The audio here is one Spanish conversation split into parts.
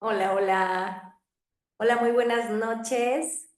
Hola, hola. Hola, muy buenas noches.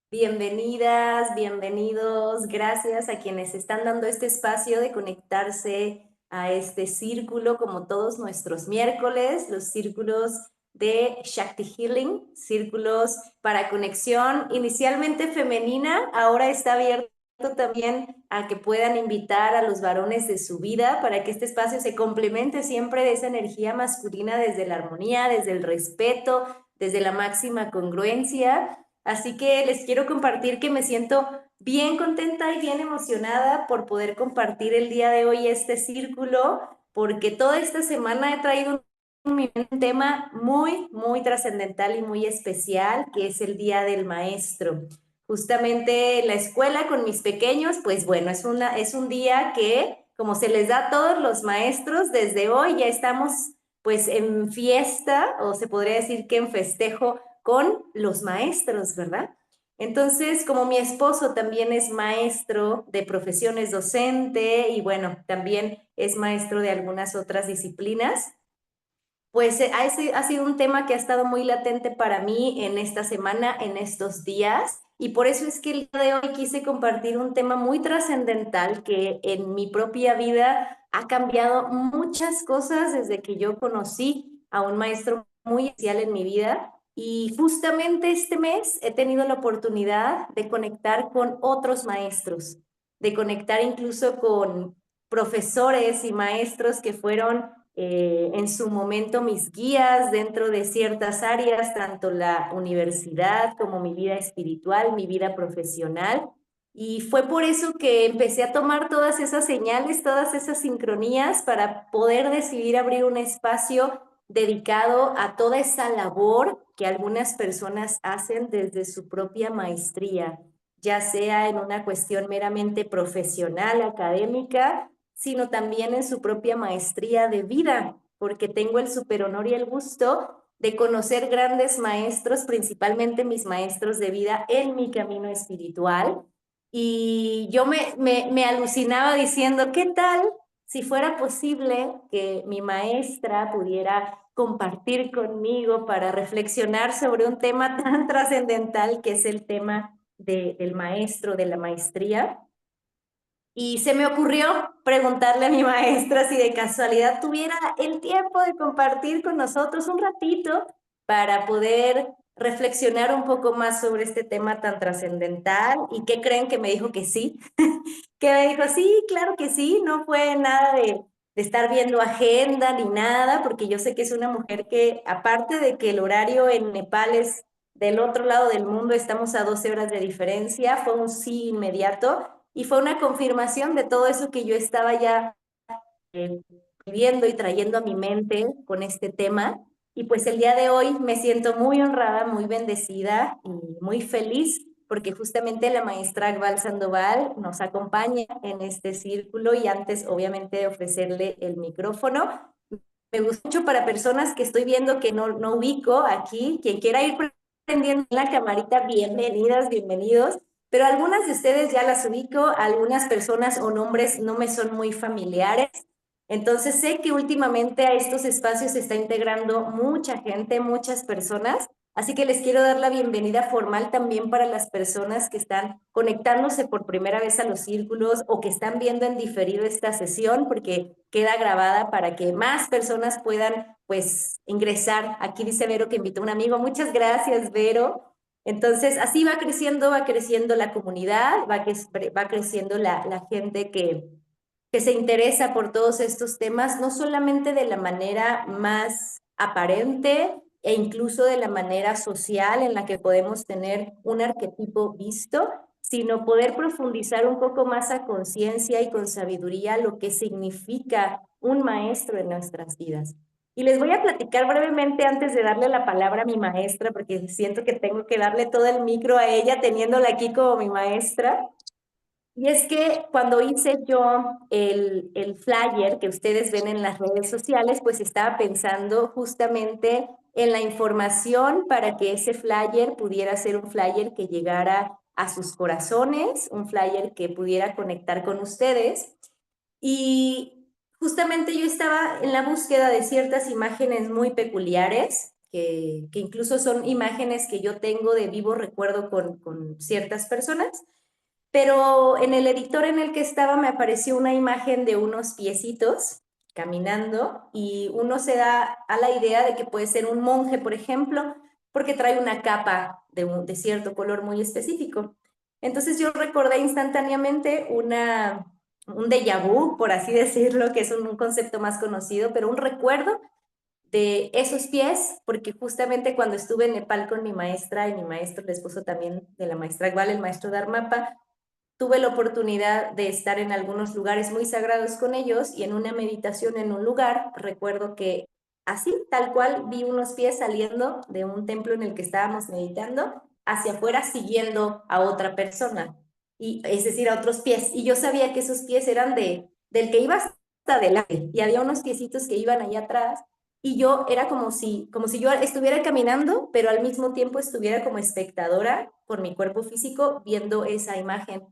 Bienvenidas, bienvenidos. Gracias a quienes están dando este espacio de conectarse a este círculo, como todos nuestros miércoles, los círculos de Shakti Healing, círculos para conexión inicialmente femenina, ahora está abierto también a que puedan invitar a los varones de su vida para que este espacio se complemente siempre de esa energía masculina desde la armonía, desde el respeto, desde la máxima congruencia. Así que les quiero compartir que me siento bien contenta y bien emocionada por poder compartir el día de hoy este círculo, porque toda esta semana he traído un tema muy, muy trascendental y muy especial, que es el Día del Maestro. Justamente la escuela con mis pequeños, pues bueno, es un día que, como se les da a todos los maestros, desde hoy ya estamos pues en fiesta, o se podría decir que en festejo con los maestros, ¿verdad? Entonces, como mi esposo también es maestro de profesiones docente y bueno, también es maestro de algunas otras disciplinas, pues ha sido un tema que ha estado muy latente para mí en esta semana, en estos días, y por eso es que el día de hoy quise compartir un tema muy trascendental que en mi propia vida ha cambiado muchas cosas desde que yo conocí a un maestro muy especial en mi vida. Y justamente este mes he tenido la oportunidad de conectar con otros maestros, de conectar incluso con profesores y maestros que fueron en su momento mis guías dentro de ciertas áreas, tanto la universidad como mi vida espiritual, mi vida profesional. Y fue por eso que empecé a tomar todas esas señales, todas esas sincronías para poder decidir abrir un espacio dedicado a toda esa labor que algunas personas hacen desde su propia maestría, ya sea en una cuestión meramente profesional, académica, sino también en su propia maestría de vida, porque tengo el superhonor y el gusto de conocer grandes maestros, principalmente mis maestros de vida en mi camino espiritual. Y yo me alucinaba diciendo, ¿qué tal si fuera posible que mi maestra pudiera compartir conmigo para reflexionar sobre un tema tan trascendental que es el tema del maestro, de la maestría? Y se me ocurrió preguntarle a mi maestra si de casualidad tuviera el tiempo de compartir con nosotros un ratito para poder reflexionar un poco más sobre este tema tan trascendental. ¿Y qué creen? Que me dijo que sí? Que me dijo, sí, claro que sí, no fue nada de estar viendo agenda ni nada, porque yo sé que es una mujer que, aparte de que el horario en Nepal es del otro lado del mundo, estamos a 12 horas de diferencia, fue un sí inmediato y fue una confirmación de todo eso que yo estaba ya eh, viviendo y trayendo a mi mente con este tema. Y pues el día de hoy me siento muy honrada, muy bendecida y muy feliz porque justamente la maestra Akbal Sandoval nos acompaña en este círculo y antes obviamente de ofrecerle el micrófono, me gusta mucho para personas que estoy viendo que no ubico aquí, quien quiera ir prendiendo la camarita, bienvenidas, bienvenidos, pero algunas de ustedes ya las ubico, algunas personas o nombres no me son muy familiares. Entonces sé que últimamente a estos espacios se está integrando mucha gente, muchas personas, así que les quiero dar la bienvenida formal también para las personas que están conectándose por primera vez a los círculos o que están viendo en diferido esta sesión, porque queda grabada para que más personas puedan pues ingresar. Aquí dice Vero que invitó a un amigo. Muchas gracias, Vero. Entonces, así va creciendo la comunidad, va creciendo la gente que se interesa por todos estos temas, no solamente de la manera más aparente e incluso de la manera social en la que podemos tener un arquetipo visto, sino poder profundizar un poco más a conciencia y con sabiduría lo que significa un maestro en nuestras vidas. Y les voy a platicar brevemente antes de darle la palabra a mi maestra, porque siento que tengo que darle todo el micro a ella, teniéndola aquí como mi maestra. Y es que cuando hice yo el flyer que ustedes ven en las redes sociales, pues estaba pensando justamente en la información para que ese flyer pudiera ser un flyer que llegara a sus corazones, un flyer que pudiera conectar con ustedes. Y justamente yo estaba en la búsqueda de ciertas imágenes muy peculiares que incluso son imágenes que yo tengo de vivo recuerdo con ciertas personas. Pero en el editor en el que estaba me apareció una imagen de unos piecitos caminando y uno se da a la idea de que puede ser un monje, por ejemplo, porque trae una capa de cierto color muy específico. Entonces yo recordé instantáneamente un déjà vu, por así decirlo, que es un concepto más conocido, pero un recuerdo de esos pies, porque justamente cuando estuve en Nepal con mi maestra y mi maestro, el esposo también de la maestra igual, el maestro Dharmapa, tuve la oportunidad de estar en algunos lugares muy sagrados con ellos y en una meditación en un lugar, recuerdo que así, tal cual, vi unos pies saliendo de un templo en el que estábamos meditando hacia afuera siguiendo a otra persona, y, es decir, a otros pies. Y yo sabía que esos pies eran del que iba hasta adelante y había unos piecitos que iban allá atrás y yo era como si yo estuviera caminando, pero al mismo tiempo estuviera como espectadora por mi cuerpo físico viendo esa imagen.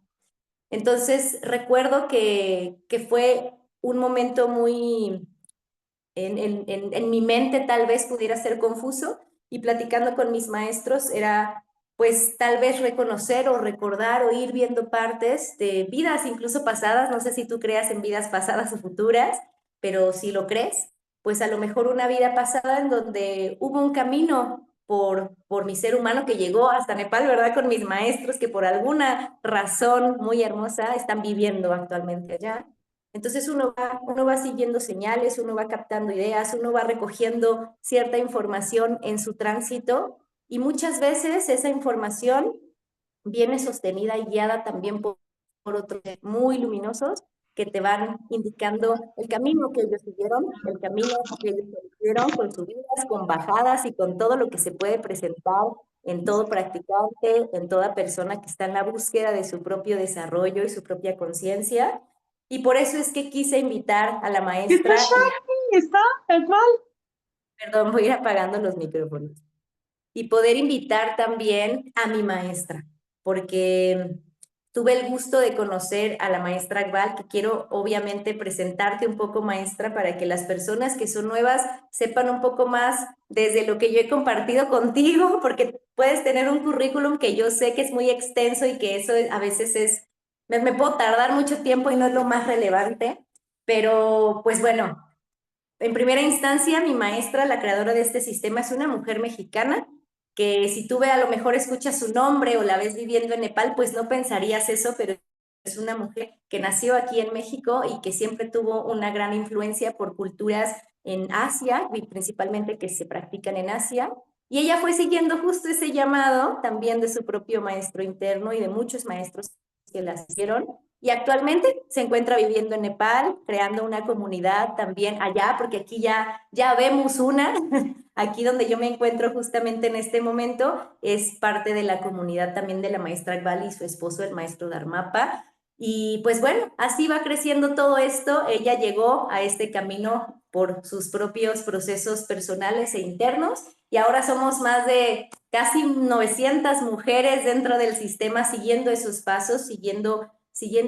Entonces recuerdo que fue un momento muy, en mi mente tal vez pudiera ser confuso y platicando con mis maestros era pues tal vez reconocer o recordar o ir viendo partes de vidas incluso pasadas, no sé si tú creas en vidas pasadas o futuras, pero si lo crees, pues a lo mejor una vida pasada en donde hubo un camino por mi ser humano que llegó hasta Nepal, ¿verdad? Con mis maestros que por alguna razón muy hermosa están viviendo actualmente allá. Entonces uno va siguiendo señales, uno va captando ideas, uno va recogiendo cierta información en su tránsito y muchas veces esa información viene sostenida y guiada también por otros muy luminosos que te van indicando el camino que ellos siguieron, el camino que ellos siguieron con subidas, con bajadas y con todo lo que se puede presentar en todo practicante, en toda persona que está en la búsqueda de su propio desarrollo y su propia conciencia. Y por eso es que quise invitar a la Está maestra, y, shiny, está tal cual. perdón, voy a ir apagando los micrófonos, y poder invitar también a mi maestra, porque tuve el gusto de conocer a la maestra Akbal, que quiero obviamente presentarte un poco, maestra, para que las personas que son nuevas sepan un poco más desde lo que yo he compartido contigo, porque puedes tener un currículum que yo sé que es muy extenso y que eso a veces me puedo tardar mucho tiempo y no es lo más relevante, pero pues bueno, en primera instancia, mi maestra, la creadora de este sistema, es una mujer mexicana que si tú a lo mejor escuchas su nombre o la ves viviendo en Nepal, pues no pensarías eso, pero es una mujer que nació aquí en México y que siempre tuvo una gran influencia por culturas en Asia, y principalmente que se practican en Asia. Y ella fue siguiendo justo ese llamado también de su propio maestro interno y de muchos maestros que la hicieron y actualmente se encuentra viviendo en Nepal, creando una comunidad también allá, porque aquí ya vemos una, aquí donde yo me encuentro justamente en este momento, es parte de la comunidad también de la maestra Akbal y su esposo, el maestro Dharmapa. Y pues bueno, así va creciendo todo esto. Ella llegó a este camino por sus propios procesos personales e internos y ahora somos más de casi 900 mujeres dentro del sistema siguiendo esos pasos, siguiendo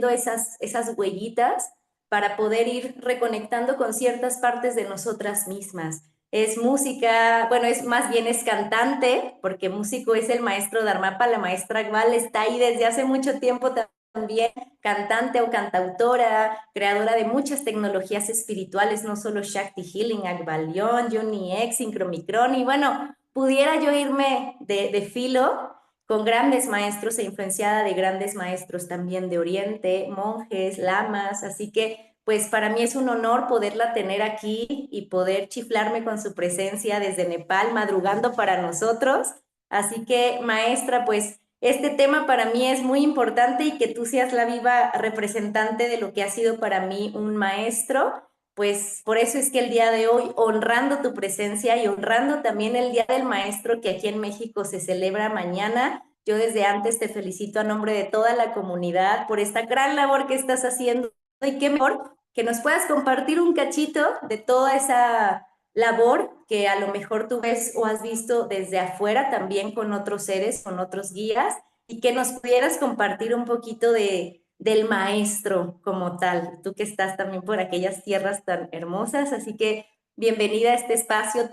esas huellitas para poder ir reconectando con ciertas partes de nosotras mismas. Es música, bueno, es más bien es cantante, porque músico es el maestro Dharmapa, la maestra Akbal está ahí desde hace mucho tiempo también, cantante o cantautora, creadora de muchas tecnologías espirituales, no solo Shakti Healing, Akbalion, Yoni X, Synchromicron, y bueno, pudiera yo irme de filo con grandes maestros e influenciada de grandes maestros también de Oriente, monjes, lamas, así que pues para mí es un honor poderla tener aquí y poder chiflarme con su presencia desde Nepal, madrugando para nosotros. Así que, maestra, pues este tema para mí es muy importante y que tú seas la viva representante de lo que ha sido para mí un maestro, pues por eso es que el día de hoy, honrando tu presencia y honrando también el Día del Maestro que aquí en México se celebra mañana, yo desde antes te felicito a nombre de toda la comunidad por esta gran labor que estás haciendo y qué mejor que nos puedas compartir un cachito de toda esa labor que a lo mejor tú ves o has visto desde afuera también con otros seres, con otros guías, y que nos pudieras compartir un poquito del maestro como tal, tú que estás también por aquellas tierras tan hermosas, así que Bienvenida a este espacio,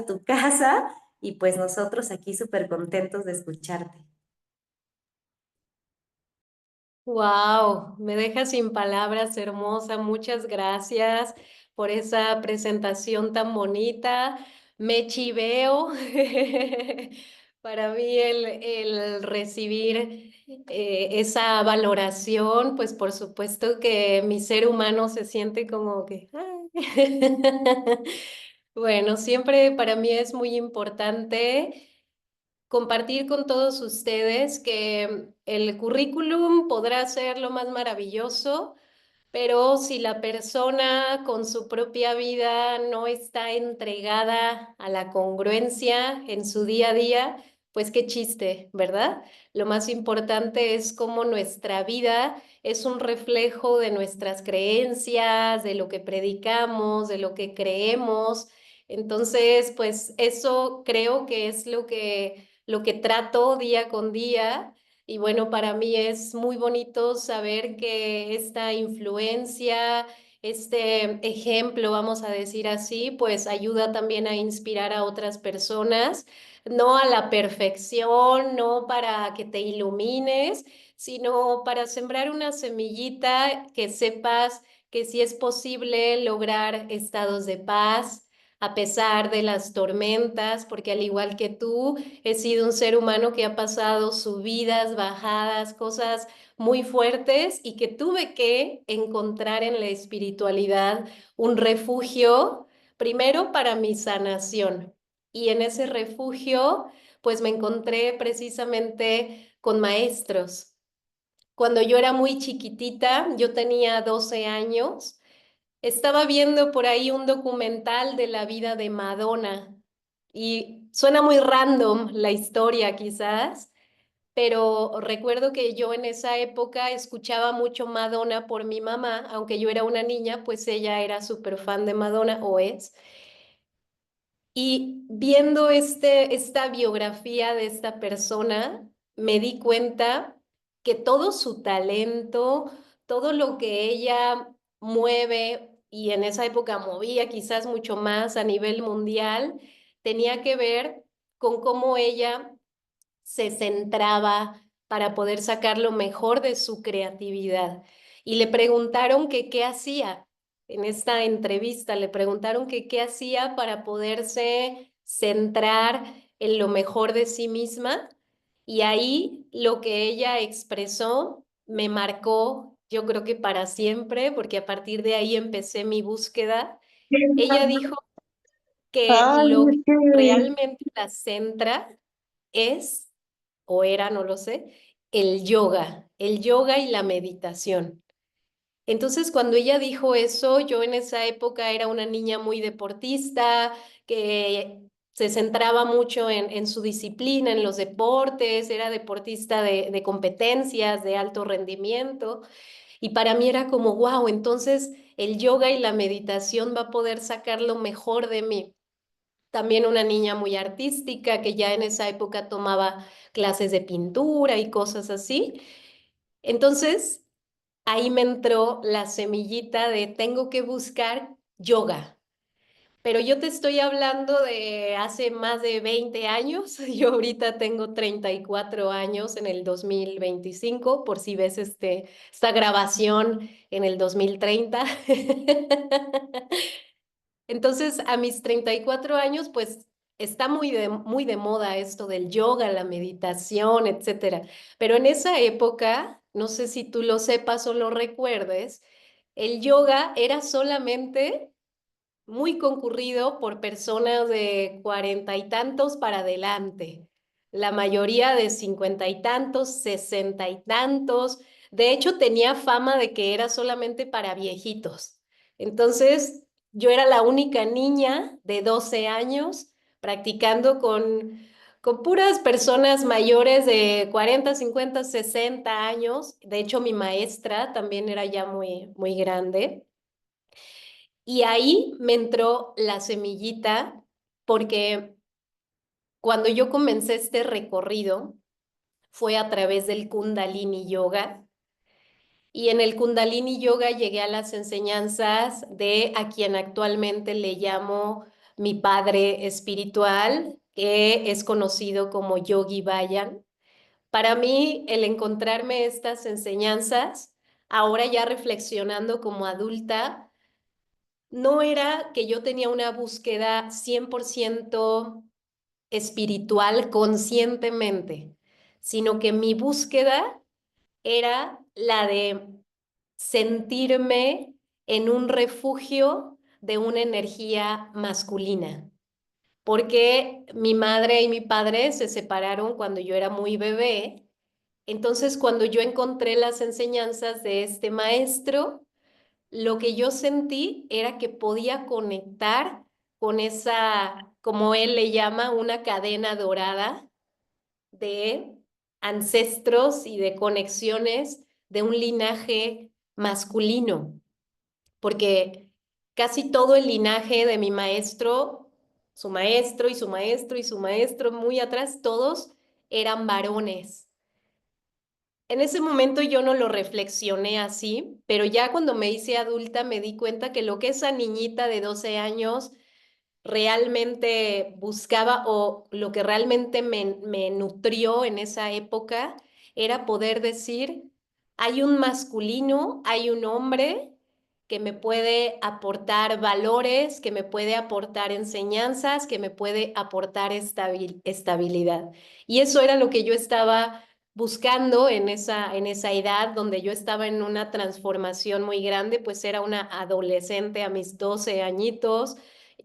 tu casa, y pues nosotros aquí súper contentos de escucharte. Wow, me deja sin palabras, hermosa. Muchas gracias por esa presentación tan bonita. Me chiveo. Para mí el recibir esa valoración, pues por supuesto que mi ser humano se siente como que... ay. Bueno, siempre para mí es muy importante compartir con todos ustedes que el currículum podrá ser lo más maravilloso, pero si la persona con su propia vida no está entregada a la congruencia en su día a día, pues qué chiste, ¿verdad? Lo más importante es cómo nuestra vida es un reflejo de nuestras creencias, de lo que predicamos, de lo que creemos. Entonces, pues eso creo que es lo que trato día con día. Y bueno, para mí es muy bonito saber que esta influencia, este ejemplo, vamos a decir así, pues ayuda también a inspirar a otras personas, no a la perfección, no para que te ilumines, sino para sembrar una semillita que sepas que sí es posible lograr estados de paz a pesar de las tormentas, porque al igual que tú, he sido un ser humano que ha pasado subidas, bajadas, cosas muy fuertes y que tuve que encontrar en la espiritualidad un refugio, primero para mi sanación. Y en ese refugio, pues me encontré precisamente con maestros. Cuando yo era muy chiquitita, yo tenía 12 años, estaba viendo por ahí un documental de la vida de Madonna y suena muy random la historia quizás, pero recuerdo que yo en esa época escuchaba mucho Madonna por mi mamá, aunque yo era una niña, pues ella era súper fan de Madonna o es. Y viendo esta biografía de esta persona, me di cuenta que todo su talento, todo lo que ella mueve, y en esa época movía quizás mucho más a nivel mundial, tenía que ver con cómo ella se centraba para poder sacar lo mejor de su creatividad. Y le preguntaron que qué hacía. En esta entrevista le preguntaron que qué hacía para poderse centrar en lo mejor de sí misma. Y ahí lo que ella expresó me marcó, yo creo que para siempre, porque a partir de ahí empecé mi búsqueda. Ella dijo que Ay, lo es que que realmente la centra es, o era, no lo sé, el yoga y la meditación. Entonces, cuando ella dijo eso, yo en esa época era una niña muy deportista, que se centraba mucho en su disciplina, en los deportes, era deportista de competencias, de alto rendimiento, y para mí era como, wow, entonces el yoga y la meditación va a poder sacar lo mejor de mí. También una niña muy artística que ya en esa época tomaba clases de pintura y cosas así. Entonces, ahí me entró la semillita de tengo que buscar yoga. Pero yo te estoy hablando de hace más de 20 años. Yo ahorita tengo 34 años en el 2025, por si ves esta grabación en el 2030. Entonces, a mis 34 años, pues está muy de moda esto del yoga, la meditación, etcétera. Pero en esa época, no sé si tú lo sepas o lo recuerdes, el yoga era solamente muy concurrido por personas de cuarenta y tantos para adelante, la mayoría de cincuenta y tantos, sesenta y tantos. De hecho, tenía fama de que era solamente para viejitos. Entonces, yo era la única niña de 12 años practicando con puras personas mayores de 40, 50, 60 años. De hecho, mi maestra también era ya muy grande. Y ahí me entró la semillita porque cuando yo comencé este recorrido fue a través del Kundalini Yoga Y en el Kundalini Yoga llegué a las enseñanzas de a quien actualmente le llamo mi padre espiritual, que es conocido como Yogi Bayan. Para mí, el encontrarme estas enseñanzas, ahora ya reflexionando como adulta, no era que yo tenía una búsqueda 100% espiritual conscientemente, sino que mi búsqueda era la de sentirme en un refugio de una energía masculina, porque mi madre y mi padre se separaron cuando yo era muy bebé. Entonces, cuando yo encontré las enseñanzas de este maestro, lo que yo sentí era que podía conectar con esa, como él le llama, una cadena dorada de ancestros y de conexiones de un linaje masculino, porque casi todo el linaje de mi maestro, su maestro y su maestro y su maestro, muy atrás, todos eran varones. En ese momento yo no lo reflexioné así, pero ya cuando me hice adulta me di cuenta que lo que esa niñita de 12 años realmente buscaba o lo que realmente me nutrió en esa época era poder decir, hay un masculino, hay un hombre que me puede aportar valores, que me puede aportar enseñanzas, que me puede aportar estabilidad. Y eso era lo que yo estaba buscando en esa edad donde yo estaba en una transformación muy grande, pues era una adolescente a mis 12 añitos.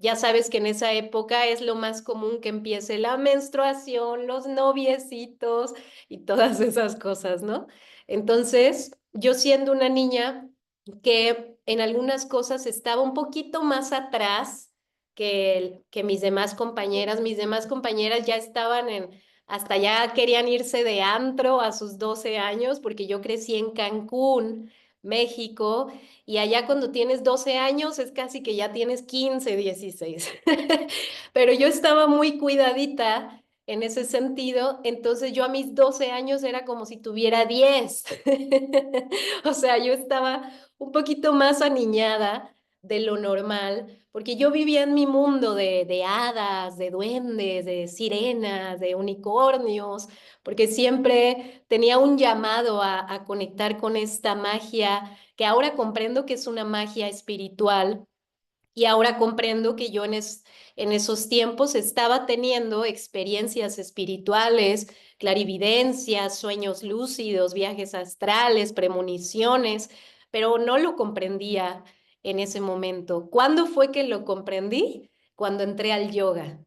Ya sabes que en esa época es lo más común que empiece la menstruación, los noviecitos y todas esas cosas, ¿no? Entonces, yo siendo una niña que en algunas cosas estaba un poquito más atrás que mis demás compañeras ya estaban hasta ya querían irse de antro a sus 12 años, porque yo crecí en Cancún, México, y allá cuando tienes 12 años es casi que ya tienes 15, 16. Pero yo estaba muy cuidadita en ese sentido, entonces yo a mis 12 años era como si tuviera 10. O sea, yo estaba un poquito más aniñada de lo normal, porque yo vivía en mi mundo de hadas, de duendes, de sirenas, de unicornios, porque siempre tenía un llamado a conectar con esta magia que ahora comprendo que es una magia espiritual y ahora comprendo que yo en esos tiempos estaba teniendo experiencias espirituales, clarividencias, sueños lúcidos, viajes astrales, premoniciones, pero no lo comprendía en ese momento. ¿Cuándo fue que lo comprendí? Cuando entré al yoga.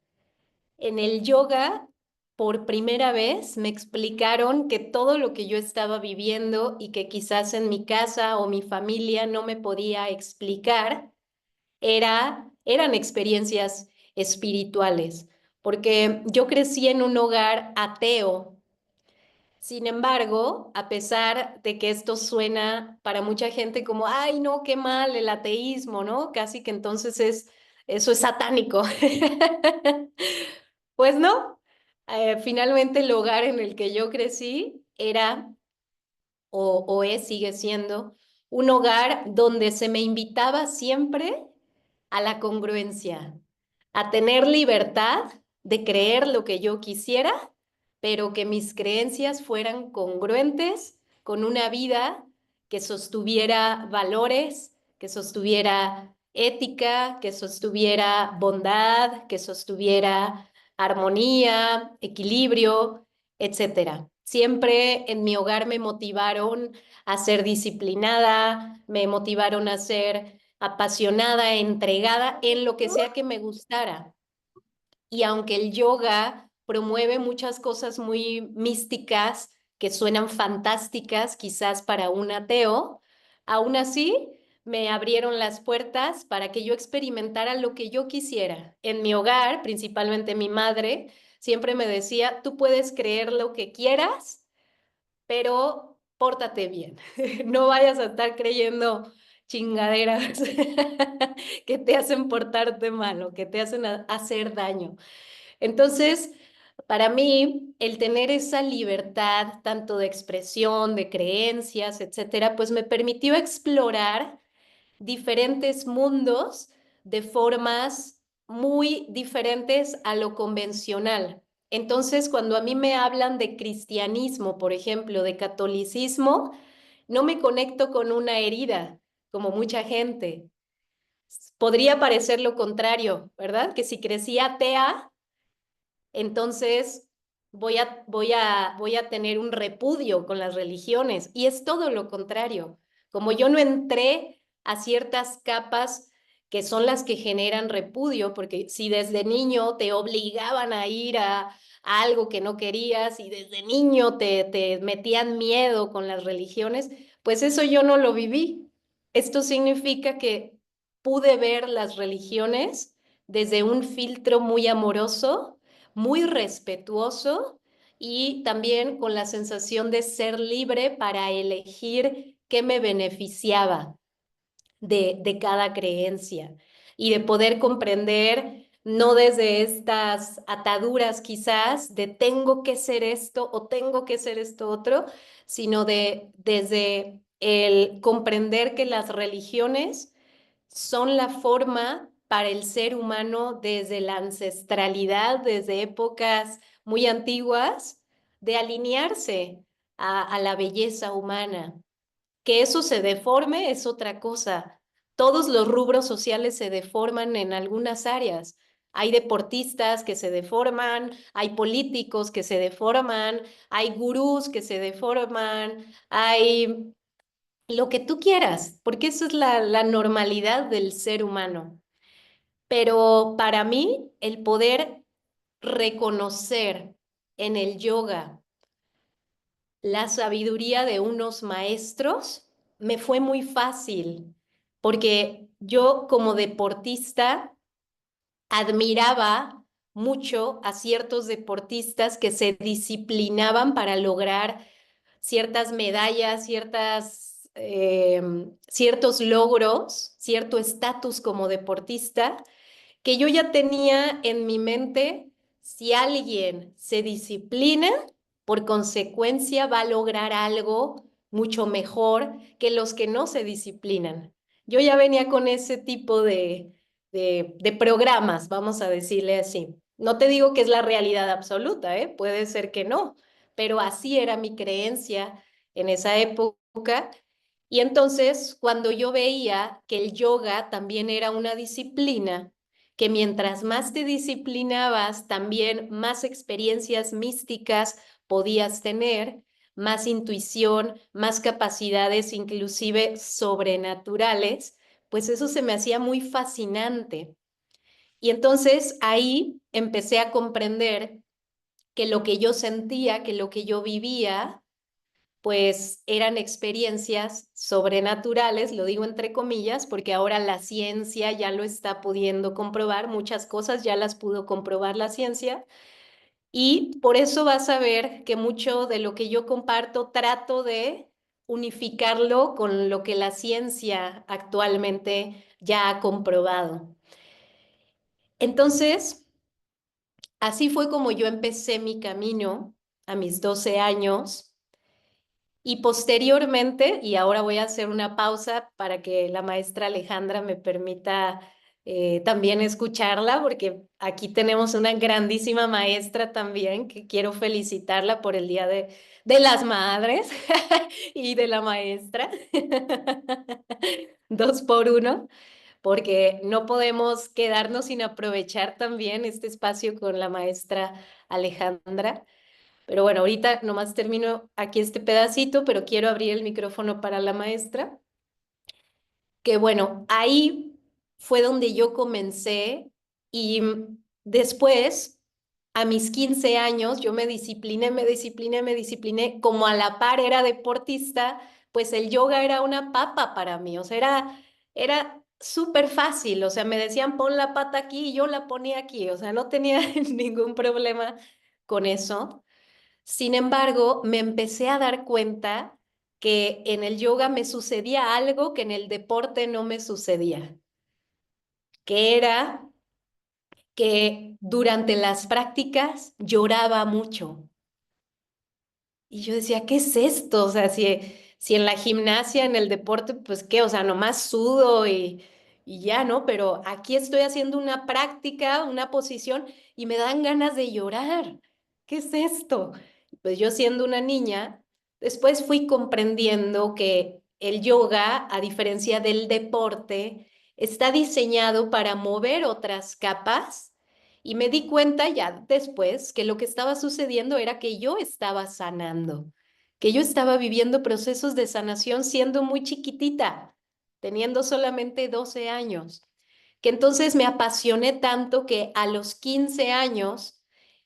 En el yoga, por primera vez, me explicaron que todo lo que yo estaba viviendo y que quizás en mi casa o mi familia no me podía explicar, eran experiencias espirituales, porque yo crecí en un hogar ateo. Sin embargo, a pesar de que esto suena para mucha gente como, ay, no, qué mal el ateísmo, ¿no? Casi que entonces eso es satánico. Pues no, finalmente el hogar en el que yo crecí era o es, sigue siendo, un hogar donde se me invitaba siempre a la congruencia, a tener libertad de creer lo que yo quisiera, pero que mis creencias fueran congruentes con una vida que sostuviera valores, que sostuviera ética, que sostuviera bondad, que sostuviera armonía, equilibrio, etcétera. Siempre en mi hogar me motivaron a ser disciplinada, me motivaron a ser apasionada, entregada en lo que sea que me gustara. Y aunque el yoga promueve muchas cosas muy místicas que suenan fantásticas quizás para un ateo, aún así me abrieron las puertas para que yo experimentara lo que yo quisiera. En mi hogar, principalmente mi madre, siempre me decía, tú puedes creer lo que quieras, pero pórtate bien. No vayas a estar creyendo chingaderas que te hacen portarte mal o que te hacen hacer daño. Entonces, Para mí, el tener esa libertad, tanto de expresión, de creencias, etcétera, pues me permitió explorar diferentes mundos de formas muy diferentes a lo convencional. Entonces, cuando a mí me hablan de cristianismo, por ejemplo, de catolicismo, no me conecto con una herida, como mucha gente. Podría parecer lo contrario, ¿verdad? Que si crecí atea, entonces voy a tener un repudio con las religiones. Y es todo lo contrario. Como yo no entré a ciertas capas que son las que generan repudio, porque si desde niño te obligaban a ir a algo que no querías y desde niño te metían miedo con las religiones, pues eso yo no lo viví. Esto significa que pude ver las religiones desde un filtro muy amoroso, muy respetuoso y también con la sensación de ser libre para elegir qué me beneficiaba de cada creencia y de poder comprender, no desde estas ataduras quizás de tengo que ser esto o tengo que ser esto otro, sino desde el comprender que las religiones son la forma para el ser humano desde la ancestralidad, desde épocas muy antiguas, de alinearse a la belleza humana. Que eso se deforme es otra cosa. Todos los rubros sociales se deforman en algunas áreas. Hay deportistas que se deforman, hay políticos que se deforman, hay gurús que se deforman, hay lo que tú quieras, porque eso es la normalidad del ser humano. Pero para mí, el poder reconocer en el yoga la sabiduría de unos maestros me fue muy fácil, porque yo como deportista admiraba mucho a ciertos deportistas que se disciplinaban para lograr ciertas medallas, ciertos logros, cierto estatus como deportista, que yo ya tenía en mi mente, si alguien se disciplina, por consecuencia va a lograr algo mucho mejor que los que no se disciplinan. Yo ya venía con ese tipo de programas, vamos a decirle así. No te digo que es la realidad absoluta, ¿eh? Puede ser que no, pero así era mi creencia en esa época. Y entonces, cuando yo veía que el yoga también era una disciplina, que mientras más te disciplinabas, también más experiencias místicas podías tener, más intuición, más capacidades inclusive sobrenaturales, pues eso se me hacía muy fascinante. Y entonces ahí empecé a comprender que lo que yo sentía, que lo que yo vivía, pues eran experiencias sobrenaturales, lo digo entre comillas, porque ahora la ciencia ya lo está pudiendo comprobar, muchas cosas ya las pudo comprobar la ciencia, y por eso vas a ver que mucho de lo que yo comparto trato de unificarlo con lo que la ciencia actualmente ya ha comprobado. Entonces, así fue como yo empecé mi camino a mis 12 años. Y posteriormente, y ahora voy a hacer una pausa para que la maestra Alejandra me permita también escucharla, porque aquí tenemos una grandísima maestra también, que quiero felicitarla por el Día de las Madres y de la maestra. Dos por uno, porque no podemos quedarnos sin aprovechar también este espacio con la maestra Alejandra. Pero bueno, ahorita nomás termino aquí este pedacito, pero quiero abrir el micrófono para la maestra, que bueno, ahí fue donde yo comencé y después, a mis 15 años, yo me discipliné, como a la par era deportista, pues el yoga era una papa para mí, o sea, era súper fácil, o sea, me decían pon la pata aquí y yo la ponía aquí, o sea, no tenía ningún problema con eso. Sin embargo, me empecé a dar cuenta que en el yoga me sucedía algo que en el deporte no me sucedía, que era que durante las prácticas lloraba mucho. Y yo decía, ¿qué es esto? O sea, si en la gimnasia, en el deporte, pues qué, o sea, nomás sudo y ya, ¿no? Pero aquí estoy haciendo una práctica, una posición y me dan ganas de llorar. ¿Qué es esto? Pues yo siendo una niña, después fui comprendiendo que el yoga, a diferencia del deporte, está diseñado para mover otras capas y me di cuenta ya después que lo que estaba sucediendo era que yo estaba sanando, que yo estaba viviendo procesos de sanación siendo muy chiquitita, teniendo solamente 12 años, que entonces me apasioné tanto que a los 15 años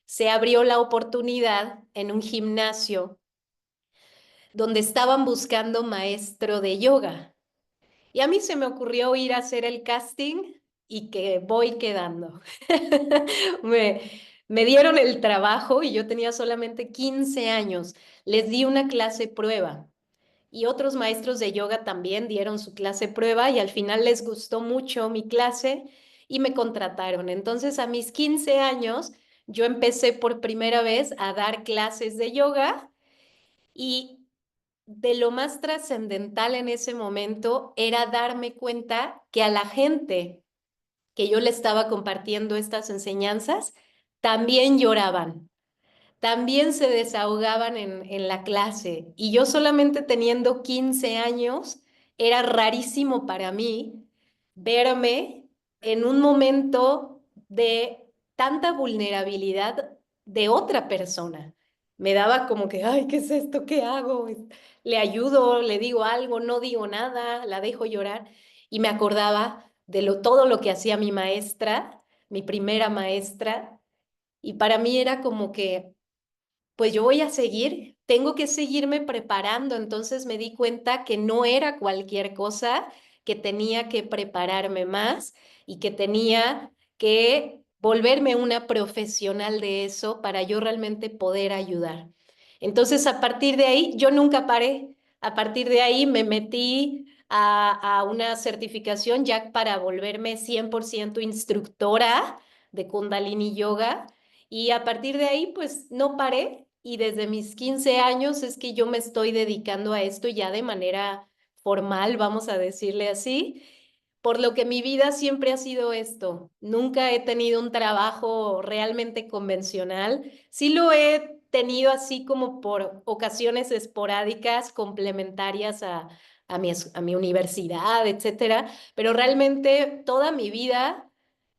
se abrió la oportunidad en un gimnasio donde estaban buscando maestro de yoga. Y a mí se me ocurrió ir a hacer el casting y que voy quedando. Me, me dieron el trabajo y yo tenía solamente 15 años. Les di una clase prueba y otros maestros de yoga también dieron su clase prueba y al final les gustó mucho mi clase y me contrataron. Entonces a mis 15 años yo empecé por primera vez a dar clases de yoga y de lo más trascendental en ese momento era darme cuenta que a la gente que yo le estaba compartiendo estas enseñanzas también lloraban, también se desahogaban en la clase. Y yo solamente teniendo 15 años, era rarísimo para mí verme en un momento de tanta vulnerabilidad de otra persona. Me daba como que, ay, ¿qué es esto? ¿Qué hago? Le ayudo, le digo algo, no digo nada, la dejo llorar. Y me acordaba de todo lo que hacía mi maestra, mi primera maestra, y para mí era como que pues yo voy a seguir, tengo que seguirme preparando. Entonces me di cuenta que no era cualquier cosa, que tenía que prepararme más y que tenía que volverme una profesional de eso para yo realmente poder ayudar. Entonces, a partir de ahí, yo nunca paré. A partir de ahí me metí a una certificación ya para volverme 100% instructora de Kundalini Yoga. Y a partir de ahí, pues no paré y desde mis 15 años es que yo me estoy dedicando a esto ya de manera formal, vamos a decirle así, por lo que mi vida siempre ha sido esto. Nunca he tenido un trabajo realmente convencional. Sí lo he tenido así como por ocasiones esporádicas, complementarias a mi universidad, etcétera, pero realmente toda mi vida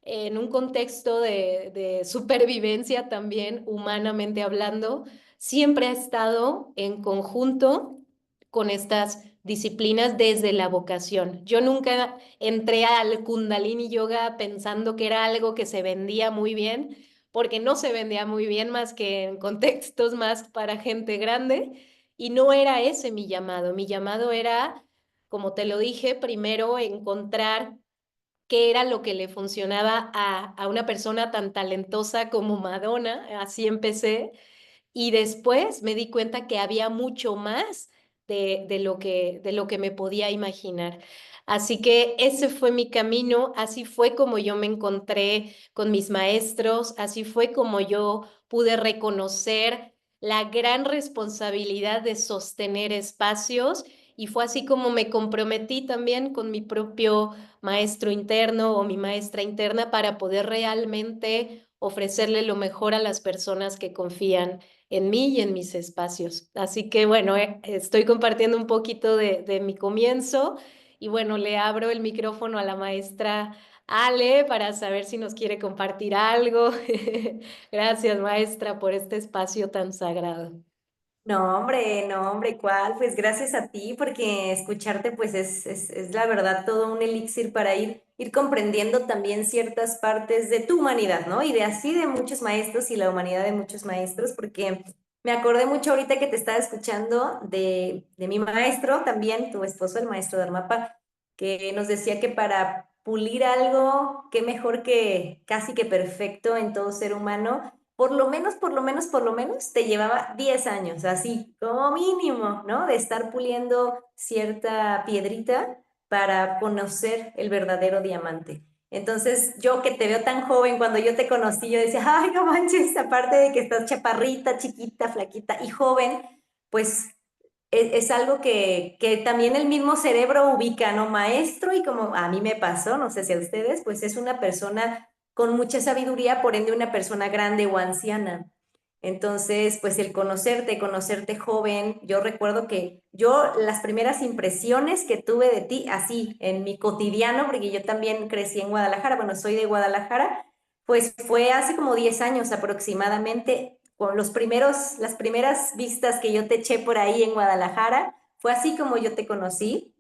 en un contexto de supervivencia también, humanamente hablando, siempre ha estado en conjunto con estas disciplinas desde la vocación. Yo nunca entré al Kundalini Yoga pensando que era algo que se vendía muy bien, porque no se vendía muy bien más que en contextos más para gente grande, y no era ese mi llamado. Mi llamado era, como te lo dije, primero encontrar qué era lo que le funcionaba a una persona tan talentosa como Madonna, así empecé, y después me di cuenta que había mucho más de lo que me podía imaginar. Así que ese fue mi camino, así fue como yo me encontré con mis maestros, así fue como yo pude reconocer la gran responsabilidad de sostener espacios y fue así como me comprometí también con mi propio maestro interno o mi maestra interna para poder realmente ofrecerle lo mejor a las personas que confían en mí y en mis espacios. Así que bueno, estoy compartiendo un poquito de mi comienzo y bueno, le abro el micrófono a la maestra Ale para saber si nos quiere compartir algo. Gracias, maestra, por este espacio tan sagrado. No, hombre, ¿cuál? Pues gracias a ti, porque escucharte pues es la verdad todo un elixir para ir comprendiendo también ciertas partes de tu humanidad, ¿no? Y de así de muchos maestros y la humanidad de muchos maestros, porque me acordé mucho ahorita que te estaba escuchando de mi maestro, también tu esposo, el maestro Dharmapa, que nos decía que para pulir algo, qué mejor que casi que perfecto en todo ser humano por lo menos te llevaba 10 años, así como mínimo, ¿no? De estar puliendo cierta piedrita para conocer el verdadero diamante. Entonces, yo que te veo tan joven, cuando yo te conocí, yo decía, ay, no manches, aparte de que estás chaparrita, chiquita, flaquita y joven, pues es algo que también el mismo cerebro ubica, ¿no? Maestro, y como a mí me pasó, no sé si a ustedes, pues es una persona con mucha sabiduría, por ende una persona grande o anciana. Entonces, pues el conocerte joven, yo recuerdo que yo las primeras impresiones que tuve de ti, así, en mi cotidiano, porque yo también crecí en Guadalajara, bueno, soy de Guadalajara, pues fue hace como 10 años aproximadamente, con las primeras vistas que yo te eché por ahí en Guadalajara, fue así como yo te conocí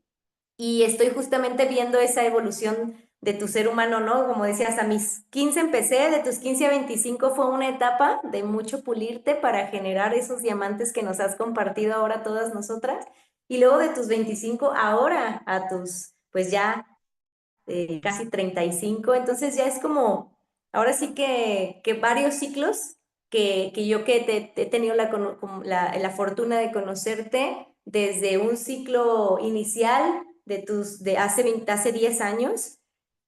y estoy justamente viendo esa evolución de tu ser humano, ¿no? Como decías, a mis 15 empecé, de tus 15 a 25 fue una etapa de mucho pulirte para generar esos diamantes que nos has compartido ahora todas nosotras. Y luego de tus 25 ahora a tus, pues ya casi 35, entonces ya es como, ahora sí que varios ciclos que yo que te he tenido la fortuna de conocerte desde un ciclo inicial de hace 10 años.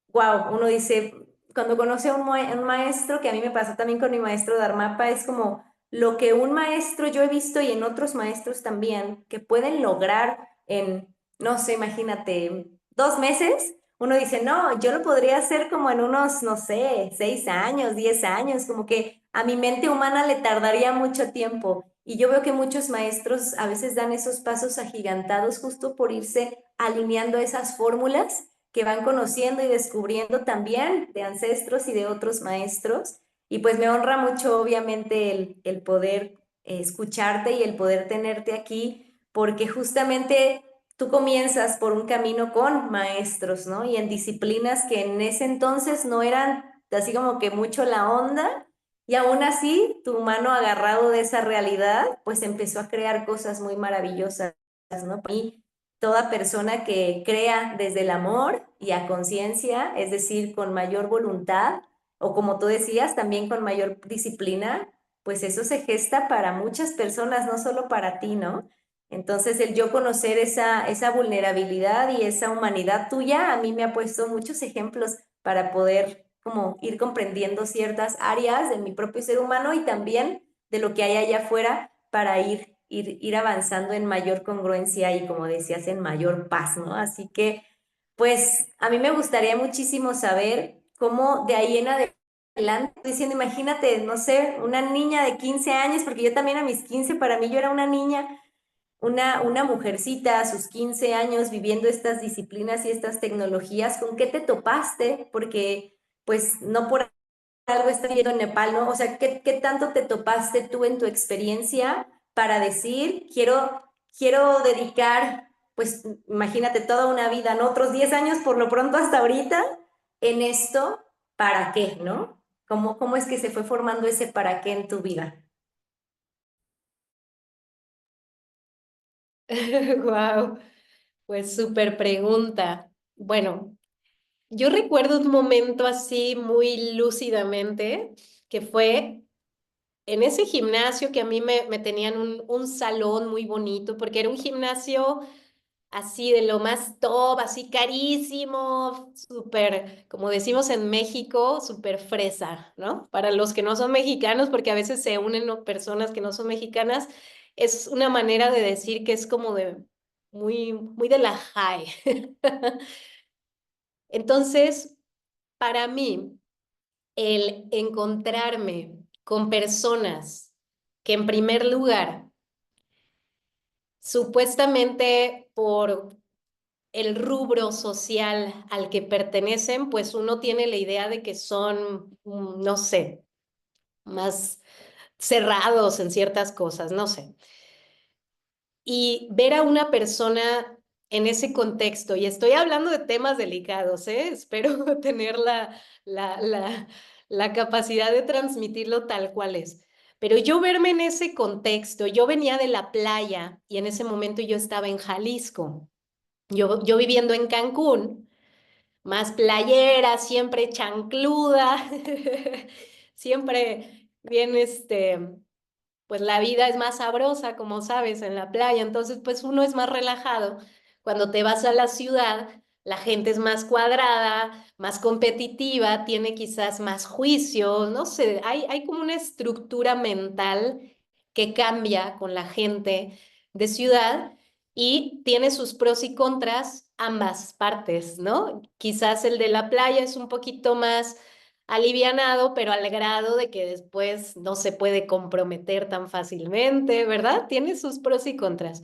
Wow, uno dice, cuando conoce a un maestro, que a mí me pasó también con mi maestro Dharmapa, es como lo que un maestro yo he visto y en otros maestros también, que pueden lograr en, no sé, imagínate, 2 meses. Uno dice, no, yo lo podría hacer como en unos, no sé, 6 años, 10 años, como que a mi mente humana le tardaría mucho tiempo. Y yo veo que muchos maestros a veces dan esos pasos agigantados justo por irse alineando esas fórmulas que van conociendo y descubriendo también de ancestros y de otros maestros. Y pues me honra mucho, obviamente, el poder escucharte y el poder tenerte aquí, porque justamente tú comienzas por un camino con maestros, ¿no? Y en disciplinas que en ese entonces no eran así como que mucho la onda. Y aún así, tu mano agarrado de esa realidad, pues empezó a crear cosas muy maravillosas, ¿no? Y toda persona que crea desde el amor y a conciencia, es decir, con mayor voluntad, o como tú decías, también con mayor disciplina, pues eso se gesta para muchas personas, no solo para ti, ¿no? Entonces, el yo conocer esa vulnerabilidad y esa humanidad tuya, a mí me ha puesto muchos ejemplos para poder como ir comprendiendo ciertas áreas de mi propio ser humano y también de lo que hay allá afuera para ir avanzando en mayor congruencia y, como decías, en mayor paz, ¿no? Así que, pues, a mí me gustaría muchísimo saber cómo de ahí en adelante, diciendo, imagínate, no sé, una niña de 15 años, porque yo también a mis 15 para mí yo era una niña, una mujercita a sus 15 años viviendo estas disciplinas y estas tecnologías, ¿con qué te topaste? Porque, pues, no por algo está viendo en Nepal, ¿no? O sea, ¿qué tanto te topaste tú en tu experiencia para decir, quiero dedicar, pues imagínate toda una vida, ¿no? Otros 10 años por lo pronto hasta ahorita en esto, ¿para qué, no? ¿Cómo es que se fue formando ese para qué en tu vida? Wow, pues súper pregunta. Bueno, yo recuerdo un momento así muy lúcidamente que fue en ese gimnasio que a mí me tenían un salón muy bonito, porque era un gimnasio así de lo más top, así carísimo, súper, como decimos en México, súper fresa, ¿no? Para los que no son mexicanos, porque a veces se unen ¿no? personas que no son mexicanas, es una manera de decir que es como de muy de la high. Entonces, para mí, el encontrarme con personas que en primer lugar, supuestamente por el rubro social al que pertenecen, pues uno tiene la idea de que son, no sé, más cerrados en ciertas cosas, no sé. Y ver a una persona en ese contexto, y estoy hablando de temas delicados, ¿eh? Espero tener la, la, la capacidad de transmitirlo tal cual es. Pero yo verme en ese contexto, yo venía de la playa y en ese momento yo estaba en Jalisco, yo viviendo en Cancún, más playera, siempre chancluda, siempre bien, pues la vida es más sabrosa, como sabes, en la playa, entonces pues uno es más relajado. Cuando te vas a la ciudad, la gente es más cuadrada, más competitiva, tiene quizás más juicios, no sé, hay como una estructura mental que cambia con la gente de ciudad y tiene sus pros y contras ambas partes, ¿no? Quizás el de la playa es un poquito más alivianado, pero al grado de que después no se puede comprometer tan fácilmente, ¿verdad? Tiene sus pros y contras.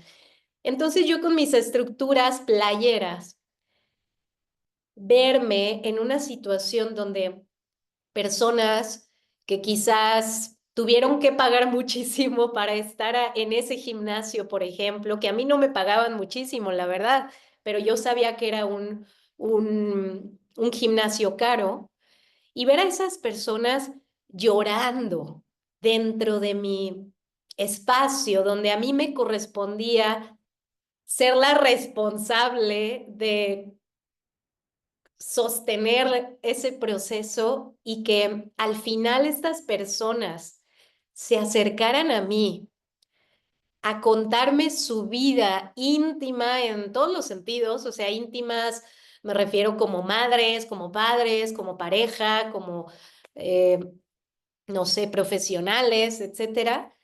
Entonces yo con mis estructuras playeras, verme en una situación donde personas que quizás tuvieron que pagar muchísimo para estar en ese gimnasio, por ejemplo, que a mí no me pagaban muchísimo, la verdad, pero yo sabía que era un gimnasio caro, y ver a esas personas llorando dentro de mi espacio, donde a mí me correspondía ser la responsable de sostener ese proceso y que al final estas personas se acercaran a mí a contarme su vida íntima en todos los sentidos, o sea, íntimas, me refiero como madres, como padres, como pareja, como, eh, no sé, profesionales, etcétera.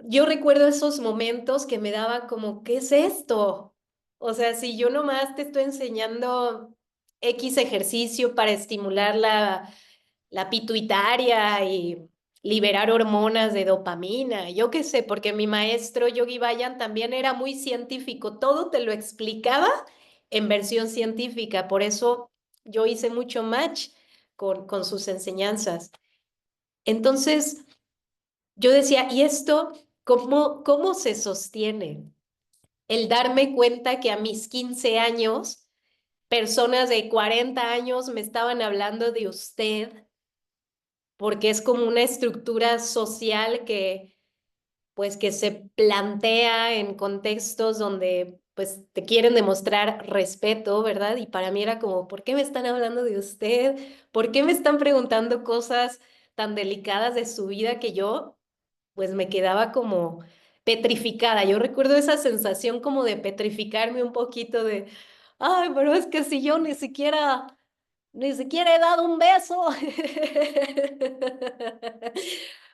Yo recuerdo esos momentos que me daba como, ¿qué es esto? O sea, si yo nomás te estoy enseñando X ejercicio para estimular la pituitaria y liberar hormonas de dopamina, yo qué sé, porque mi maestro Yogi Bayan también era muy científico, todo te lo explicaba en versión científica, por eso yo hice mucho match con sus enseñanzas. Entonces, yo decía, ¿y esto cómo se sostiene? El darme cuenta que a mis 15 años, personas de 40 años me estaban hablando de usted, porque es como una estructura social que se plantea en contextos donde pues te quieren demostrar respeto, ¿verdad? Y para mí era como, ¿por qué me están hablando de usted? ¿Por qué me están preguntando cosas tan delicadas de su vida que yo pues me quedaba como petrificada? Yo recuerdo esa sensación como de petrificarme un poquito de, ay, pero es que si yo ni siquiera he dado un beso.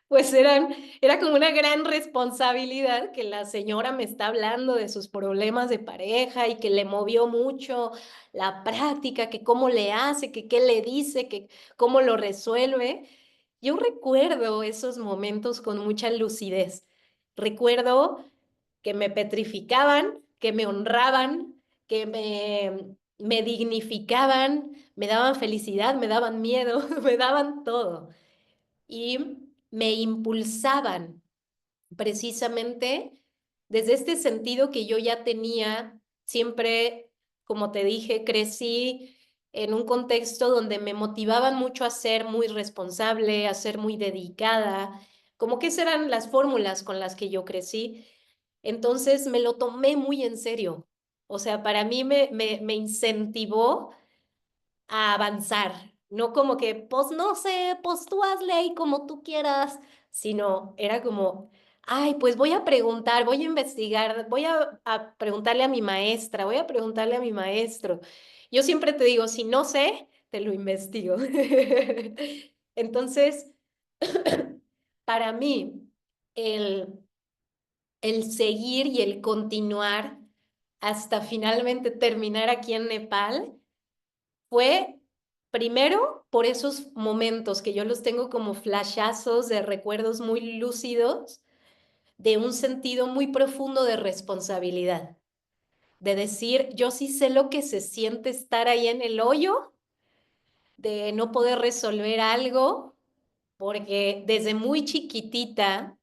Pues era como una gran responsabilidad que la señora me está hablando de sus problemas de pareja y que le movió mucho la práctica, que cómo le hace, que qué le dice, que cómo lo resuelve. Yo recuerdo esos momentos con mucha lucidez. Recuerdo que me petrificaban, que me honraban, que me dignificaban, me daban felicidad, me daban miedo, me daban todo. Y me impulsaban precisamente desde este sentido que yo ya tenía, siempre, como te dije, crecí en un contexto donde me motivaban mucho a ser muy responsable, a ser muy dedicada, como que esas eran las fórmulas con las que yo crecí. Entonces me lo tomé muy en serio. O sea, para mí me incentivó a avanzar, no como que, pues no sé, pues tú hazle ahí como tú quieras, sino era como, ay, pues voy a preguntar, voy a investigar, voy a preguntarle a mi maestra, voy a preguntarle a mi maestro. Yo siempre te digo, si no sé, te lo investigo. Entonces, para mí, el, el seguir y el continuar hasta finalmente terminar aquí en Nepal, fue primero por esos momentos que yo los tengo como flashazos de recuerdos muy lúcidos, de un sentido muy profundo de responsabilidad, de decir, yo sí sé lo que se siente estar ahí en el hoyo, de no poder resolver algo, porque desde muy chiquitita,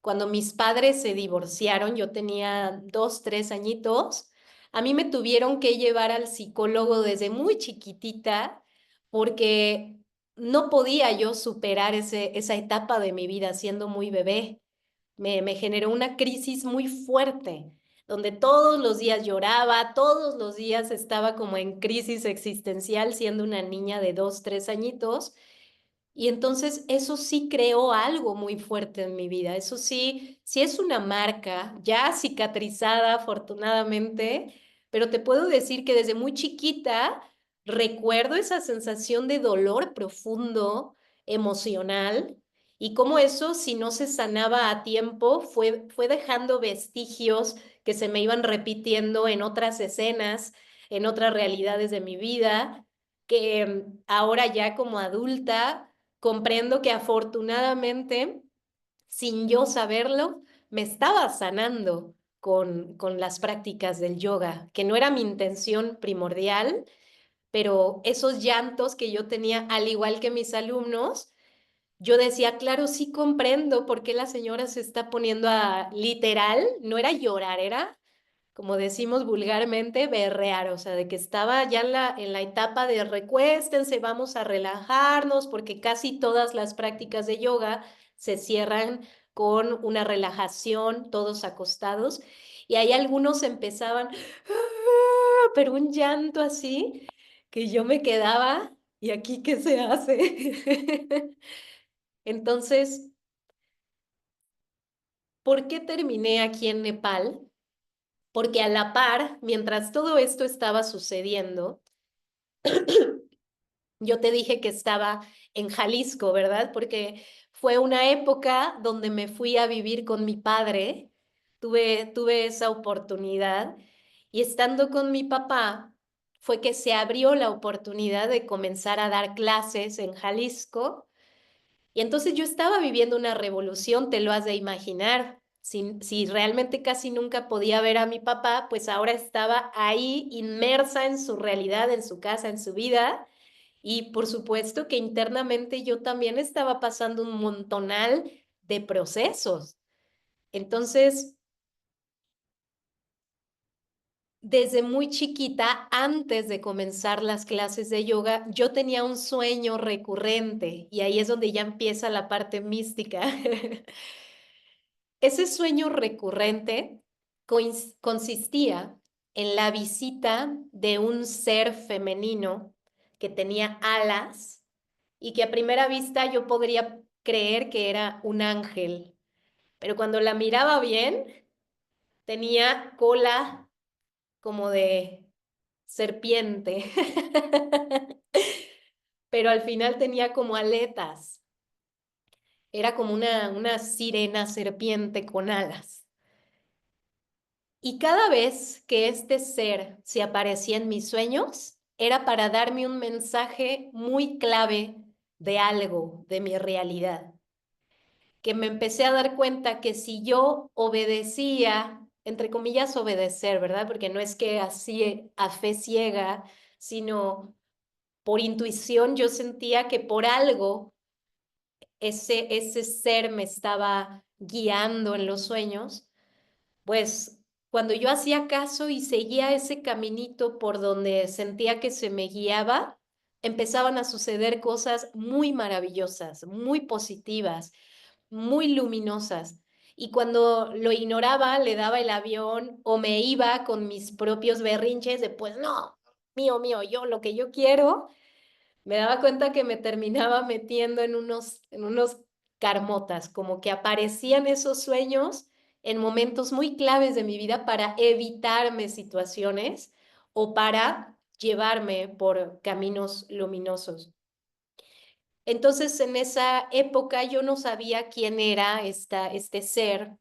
cuando mis padres se divorciaron, yo tenía 2, 3 añitos, a mí me tuvieron que llevar al psicólogo desde muy chiquitita porque no podía yo superar esa etapa de mi vida siendo muy bebé. Me generó una crisis muy fuerte, donde todos los días lloraba, todos los días estaba como en crisis existencial siendo una niña de 2, 3 añitos. Y entonces eso sí creó algo muy fuerte en mi vida. Eso sí, sí es una marca ya cicatrizada, afortunadamente, pero te puedo decir que desde muy chiquita recuerdo esa sensación de dolor profundo, emocional, y cómo eso, si no se sanaba a tiempo, fue dejando vestigios que se me iban repitiendo en otras escenas, en otras realidades de mi vida, que ahora ya como adulta comprendo que afortunadamente, sin yo saberlo, me estaba sanando con las prácticas del yoga, que no era mi intención primordial, pero esos llantos que yo tenía, al igual que mis alumnos, yo decía, claro, sí comprendo por qué la señora se está poniendo a literal, no era llorar, era, como decimos vulgarmente, berrear, o sea, de que estaba ya en la etapa de recuéstense, vamos a relajarnos, porque casi todas las prácticas de yoga se cierran con una relajación, todos acostados, y ahí algunos empezaban, pero un llanto así, que yo me quedaba, ¿y aquí qué se hace? Entonces, ¿por qué terminé aquí en Nepal? Porque a la par, mientras todo esto estaba sucediendo, yo te dije que estaba en Jalisco, ¿verdad? Porque fue una época donde me fui a vivir con mi padre, tuve esa oportunidad y estando con mi papá fue que se abrió la oportunidad de comenzar a dar clases en Jalisco y entonces yo estaba viviendo una revolución, te lo has de imaginar. Si realmente casi nunca podía ver a mi papá, pues ahora estaba ahí inmersa en su realidad, en su casa, en su vida. Y por supuesto que internamente yo también estaba pasando un montonal de procesos. Entonces, desde muy chiquita, antes de comenzar las clases de yoga, yo tenía un sueño recurrente y ahí es donde ya empieza la parte mística. Ese sueño recurrente consistía en la visita de un ser femenino que tenía alas y que a primera vista yo podría creer que era un ángel, pero cuando la miraba bien, tenía cola como de serpiente, pero al final tenía como aletas, era como una sirena serpiente con alas. Y cada vez que este ser se aparecía en mis sueños, era para darme un mensaje muy clave de algo, de mi realidad, que me empecé a dar cuenta que si yo obedecía, entre comillas, obedecer, ¿verdad? Porque no es que así a fe ciega, sino por intuición yo sentía que por algo ese ser me estaba guiando en los sueños, pues cuando yo hacía caso y seguía ese caminito por donde sentía que se me guiaba, empezaban a suceder cosas muy maravillosas, muy positivas, muy luminosas. Y cuando lo ignoraba, le daba el avión o me iba con mis propios berrinches de, pues no, mío, mío, yo lo que yo quiero, me daba cuenta que me terminaba metiendo en unos carmotas, como que aparecían esos sueños en momentos muy claves de mi vida para evitarme situaciones o para llevarme por caminos luminosos. Entonces, en esa época yo no sabía quién era este ser,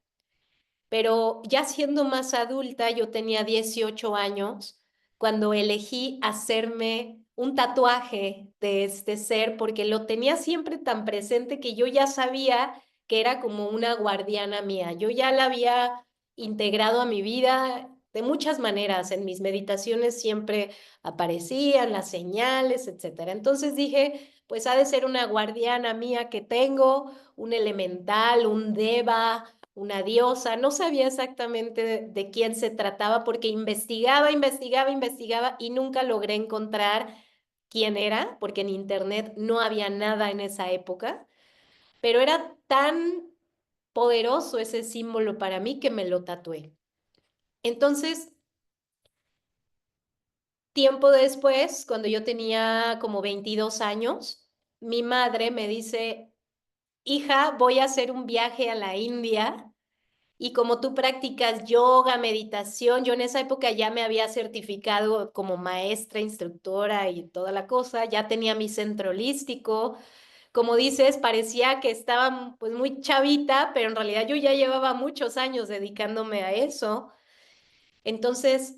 pero ya siendo más adulta, yo tenía 18 años, cuando elegí hacerme un tatuaje de este ser, porque lo tenía siempre tan presente que yo ya sabía que era como una guardiana mía. Yo ya la había integrado a mi vida de muchas maneras. En mis meditaciones siempre aparecían las señales, etcétera. Entonces dije, pues ha de ser una guardiana mía que tengo, un elemental, un deva, una diosa, no sabía exactamente de quién se trataba porque investigaba, investigaba, investigaba y nunca logré encontrar quién era, porque en internet no había nada en esa época, pero era tan poderoso ese símbolo para mí que me lo tatué. Entonces, tiempo después, cuando yo tenía como 22 años, mi madre me dice, hija, voy a hacer un viaje a la India Y como tú practicas yoga, meditación, yo en esa época ya me había certificado como maestra, instructora y toda la cosa, ya tenía mi centro holístico. Como dices, parecía que estaba pues muy chavita, pero en realidad yo ya llevaba muchos años dedicándome a eso. Entonces,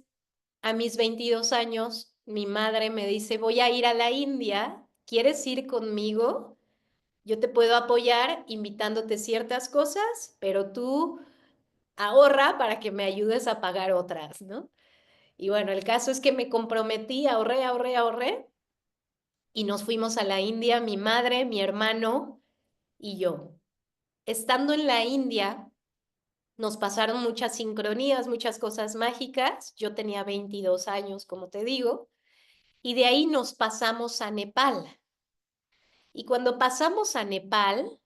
a mis 22 años, mi madre me dice, voy a ir a la India, ¿quieres ir conmigo? Yo te puedo apoyar invitándote ciertas cosas, pero tú ahorra para que me ayudes a pagar otras, ¿no? Y bueno, el caso es que me comprometí, ahorré y nos fuimos a la India, mi madre, mi hermano y yo. Estando en la India, nos pasaron muchas sincronías, muchas cosas mágicas. Yo tenía 22 años, como te digo, y de ahí nos pasamos a Nepal. Y cuando pasamos a Nepal,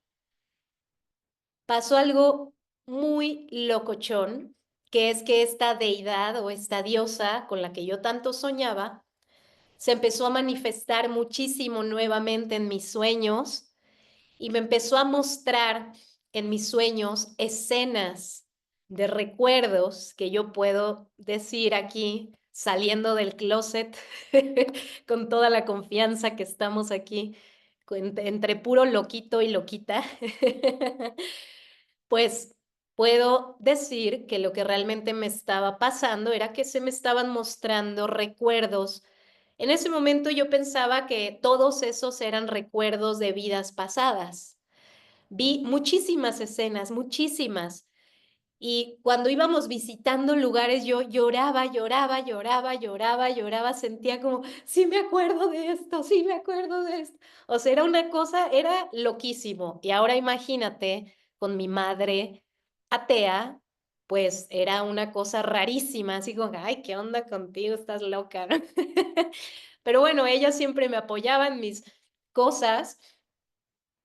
pasó algo muy locochón, que es que esta deidad o esta diosa con la que yo tanto soñaba, se empezó a manifestar muchísimo nuevamente en mis sueños y me empezó a mostrar en mis sueños escenas de recuerdos que yo puedo decir aquí saliendo del closet con toda la confianza que estamos aquí entre puro loquito y loquita. Pues puedo decir que lo que realmente me estaba pasando era que se me estaban mostrando recuerdos. En ese momento yo pensaba que todos esos eran recuerdos de vidas pasadas. Vi muchísimas escenas, muchísimas. Y cuando íbamos visitando lugares, yo lloraba, sentía como, sí me acuerdo de esto, sí me acuerdo de esto. O sea, era una cosa, era loquísimo. Y ahora imagínate, con mi madre atea, pues era una cosa rarísima, así como, ay, ¿qué onda contigo? Estás loca, ¿no? Pero bueno, ella siempre me apoyaba en mis cosas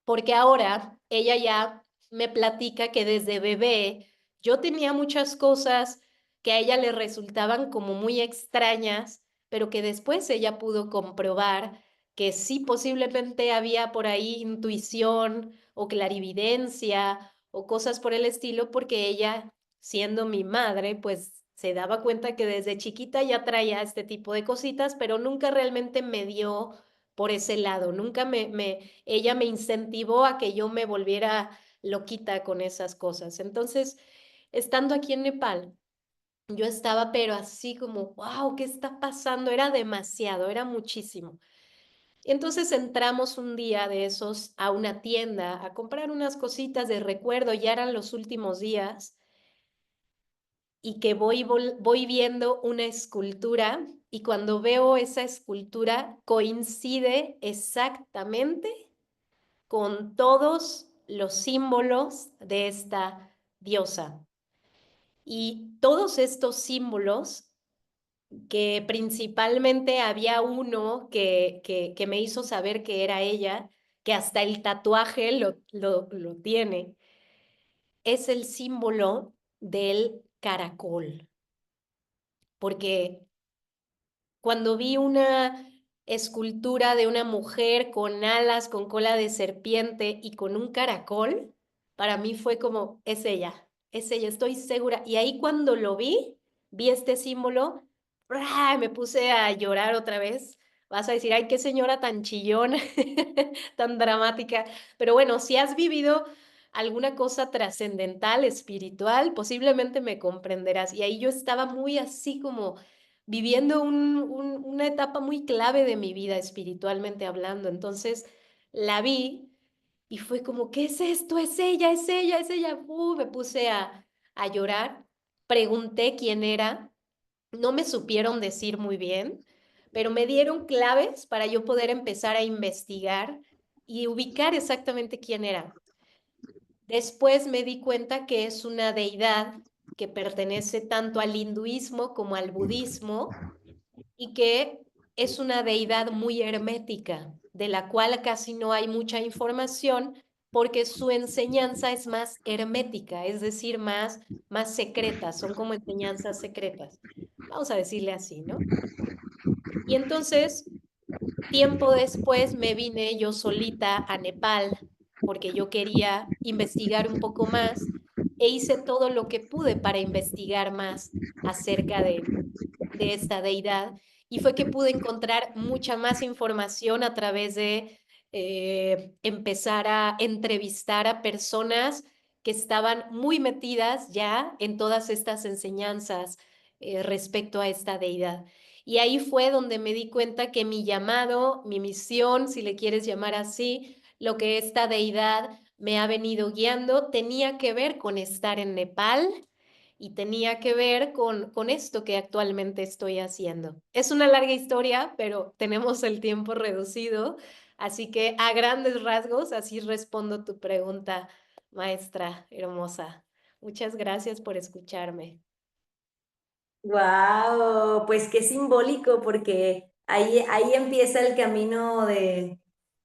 porque ahora ella ya me platica que desde bebé yo tenía muchas cosas que a ella le resultaban como muy extrañas, pero que después ella pudo comprobar que sí posiblemente había por ahí intuición o clarividencia o cosas por el estilo, porque ella, siendo mi madre, pues se daba cuenta que desde chiquita ya traía este tipo de cositas, pero nunca realmente me dio por ese lado, nunca ella me incentivó a que yo me volviera loquita con esas cosas. Entonces, estando aquí en Nepal, yo estaba pero así como, wow, ¿qué está pasando? Era demasiado, era muchísimo. Entonces entramos un día de esos a una tienda a comprar unas cositas de recuerdo, ya eran los últimos días, y que voy viendo una escultura y cuando veo esa escultura coincide exactamente con todos los símbolos de esta diosa. Y todos estos símbolos, que principalmente había uno que me hizo saber que era ella, que hasta el tatuaje lo tiene, es el símbolo del caracol. Porque cuando vi una escultura de una mujer con alas, con cola de serpiente y con un caracol, para mí fue como, es ella, estoy segura. Y ahí cuando lo vi este símbolo, ¡bra! Me puse a llorar otra vez. Vas a decir, ay, qué señora tan chillona, tan dramática. Pero bueno, si has vivido alguna cosa trascendental, espiritual, posiblemente me comprenderás. Y ahí yo estaba muy así como viviendo una etapa muy clave de mi vida espiritualmente hablando. Entonces la vi y fue como, ¿qué es esto? Es ella, es ella, es ella. Me puse a llorar, pregunté quién era, no me supieron decir muy bien, pero me dieron claves para yo poder empezar a investigar y ubicar exactamente quién era. Después me di cuenta que es una deidad que pertenece tanto al hinduismo como al budismo y que es una deidad muy hermética, de la cual casi no hay mucha información porque su enseñanza es más hermética, es decir, más secreta, son como enseñanzas secretas. Vamos a decirle así, ¿no? Y entonces, tiempo después me vine yo solita a Nepal porque yo quería investigar un poco más e hice todo lo que pude para investigar más acerca de esta deidad, y fue que pude encontrar mucha más información a través de empezar a entrevistar a personas que estaban muy metidas ya en todas estas enseñanzas respecto a esta deidad. Y ahí fue donde me di cuenta que mi llamado, mi misión, si le quieres llamar así, lo que esta deidad me ha venido guiando, tenía que ver con estar en Nepal y tenía que ver con esto que actualmente estoy haciendo. Es una larga historia, pero tenemos el tiempo reducido, así que a grandes rasgos, así respondo tu pregunta, maestra hermosa. Muchas gracias por escucharme. Wow, pues qué simbólico, porque ahí empieza el camino de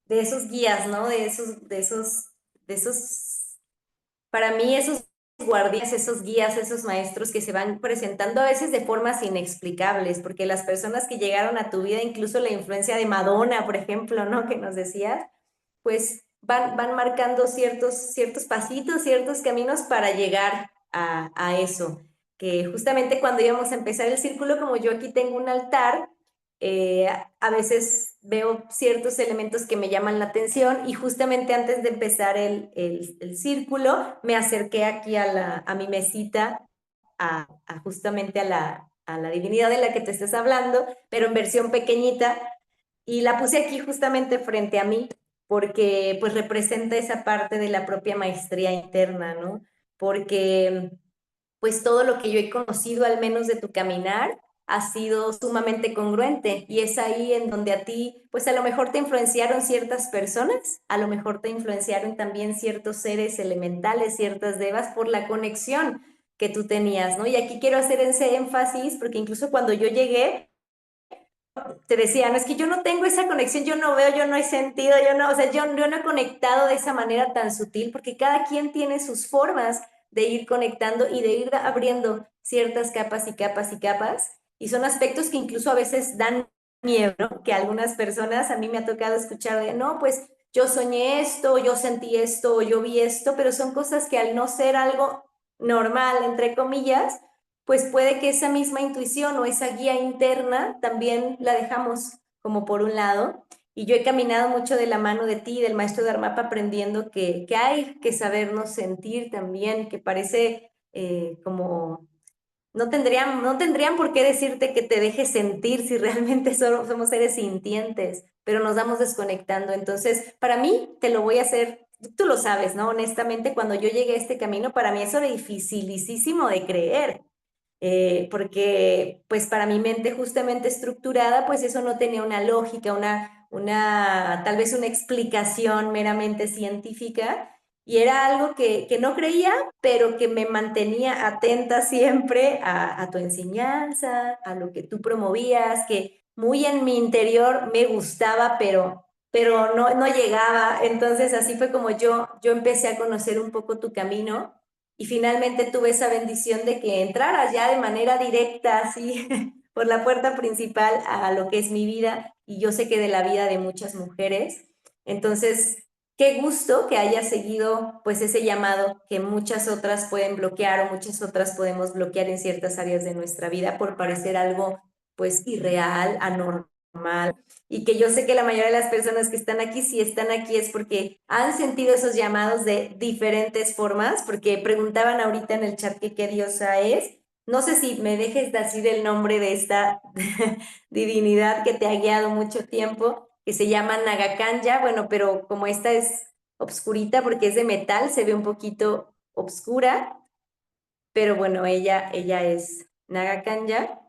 esos guías, ¿no? De esos, para mí esos guardias, esos guías, esos maestros que se van presentando a veces de formas inexplicables, porque las personas que llegaron a tu vida, incluso la influencia de Madonna, por ejemplo, ¿no? Que nos decías, pues van marcando ciertos pasitos, ciertos caminos para llegar a eso. Que justamente cuando íbamos a empezar el círculo, como yo aquí tengo un altar, a veces veo ciertos elementos que me llaman la atención y justamente antes de empezar el círculo me acerqué aquí a mi mesita, justamente a la divinidad de la que te estás hablando, pero en versión pequeñita, y la puse aquí justamente frente a mí porque pues representa esa parte de la propia maestría interna, ¿no? Porque pues todo lo que yo he conocido, al menos de tu caminar, ha sido sumamente congruente y es ahí en donde a ti, pues a lo mejor te influenciaron ciertas personas, a lo mejor te influenciaron también ciertos seres elementales, ciertas devas por la conexión que tú tenías, ¿no? Y aquí quiero hacer ese énfasis porque incluso cuando yo llegué, te decía, no es que yo no tengo esa conexión, yo no veo, yo no he sentido, yo no, o sea, yo no he conectado de esa manera tan sutil, porque cada quien tiene sus formas de ir conectando y de ir abriendo ciertas capas y capas y capas, y son aspectos que incluso a veces dan miedo, ¿no? Que algunas personas, a mí me ha tocado escuchar de, no, pues yo soñé esto, yo sentí esto, yo vi esto, pero son cosas que al no ser algo normal, entre comillas, pues puede que esa misma intuición o esa guía interna también la dejamos como por un lado. Y yo he caminado mucho de la mano de ti, del maestro Dharmapa, aprendiendo que hay que sabernos sentir también, que parece como no tendrían por qué decirte que te dejes sentir si realmente somos seres sintientes, pero nos vamos desconectando. Entonces, para mí, te lo voy a hacer, tú lo sabes, ¿no? Honestamente, cuando yo llegué a este camino, para mí eso era dificilísimo de creer, porque pues para mi mente justamente estructurada, pues eso no tenía una lógica, tal vez una explicación meramente científica, y era algo que no creía, pero que me mantenía atenta siempre a tu enseñanza, a lo que tú promovías, que muy en mi interior me gustaba, pero no llegaba. Entonces así fue como yo empecé a conocer un poco tu camino y finalmente tuve esa bendición de que entraras ya de manera directa, así, por la puerta principal a lo que es mi vida y yo sé que de la vida de muchas mujeres. Entonces, qué gusto que hayas seguido pues ese llamado que muchas otras pueden bloquear o muchas otras podemos bloquear en ciertas áreas de nuestra vida por parecer algo pues irreal, anormal, y que yo sé que la mayoría de las personas que están aquí, si están aquí es porque han sentido esos llamados de diferentes formas, porque preguntaban ahorita en el chat que qué diosa es. No sé si me dejes decir el nombre de esta divinidad que te ha guiado mucho tiempo, que se llama Nagakanya. Bueno, pero como esta es obscurita porque es de metal, se ve un poquito obscura, pero bueno, ella es Nagakanya.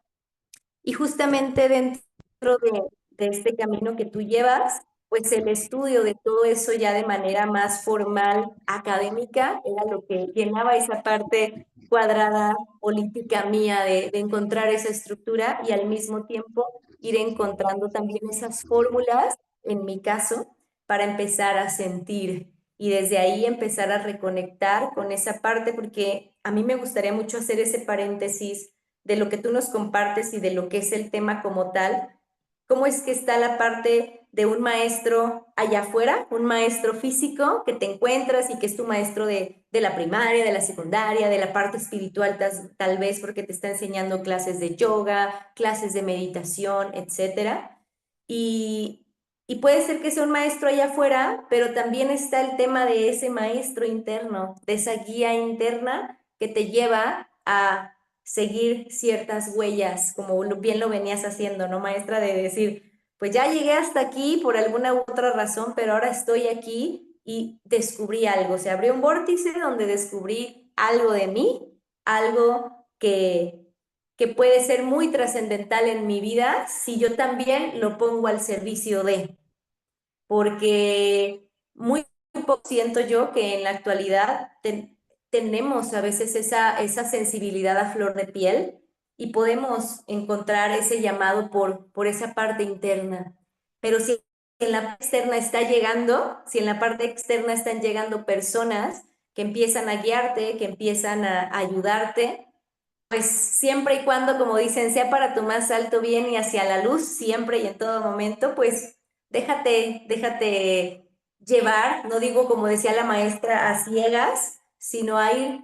Y justamente dentro de este camino que tú llevas, pues el estudio de todo eso ya de manera más formal, académica, era lo que llenaba esa parte cuadrada, política mía de encontrar esa estructura y al mismo tiempo ir encontrando también esas fórmulas, en mi caso, para empezar a sentir y desde ahí empezar a reconectar con esa parte, porque a mí me gustaría mucho hacer ese paréntesis de lo que tú nos compartes y de lo que es el tema como tal, cómo es que está la parte de un maestro allá afuera, un maestro físico que te encuentras y que es tu maestro de la primaria, de la secundaria, de la parte espiritual, tal vez porque te está enseñando clases de yoga, clases de meditación, etcétera. Y, y puede ser que sea un maestro allá afuera, pero también está el tema de ese maestro interno, de esa guía interna que te lleva a seguir ciertas huellas, como bien lo venías haciendo, ¿no, maestra? De decir, pues ya llegué hasta aquí por alguna u otra razón, pero ahora estoy aquí y descubrí algo. Se abrió un vórtice donde descubrí algo de mí, algo que puede ser muy trascendental en mi vida si yo también lo pongo al servicio de, porque muy poco siento yo que en la actualidad tenemos a veces esa sensibilidad a flor de piel y podemos encontrar ese llamado por esa parte interna. Pero si en la parte externa está llegando, si en la parte externa están llegando personas que empiezan a guiarte, que empiezan a ayudarte, pues siempre y cuando, como dicen, sea para tu más alto bien y hacia la luz, siempre y en todo momento, pues déjate llevar, no digo como decía la maestra, a ciegas, sino a ir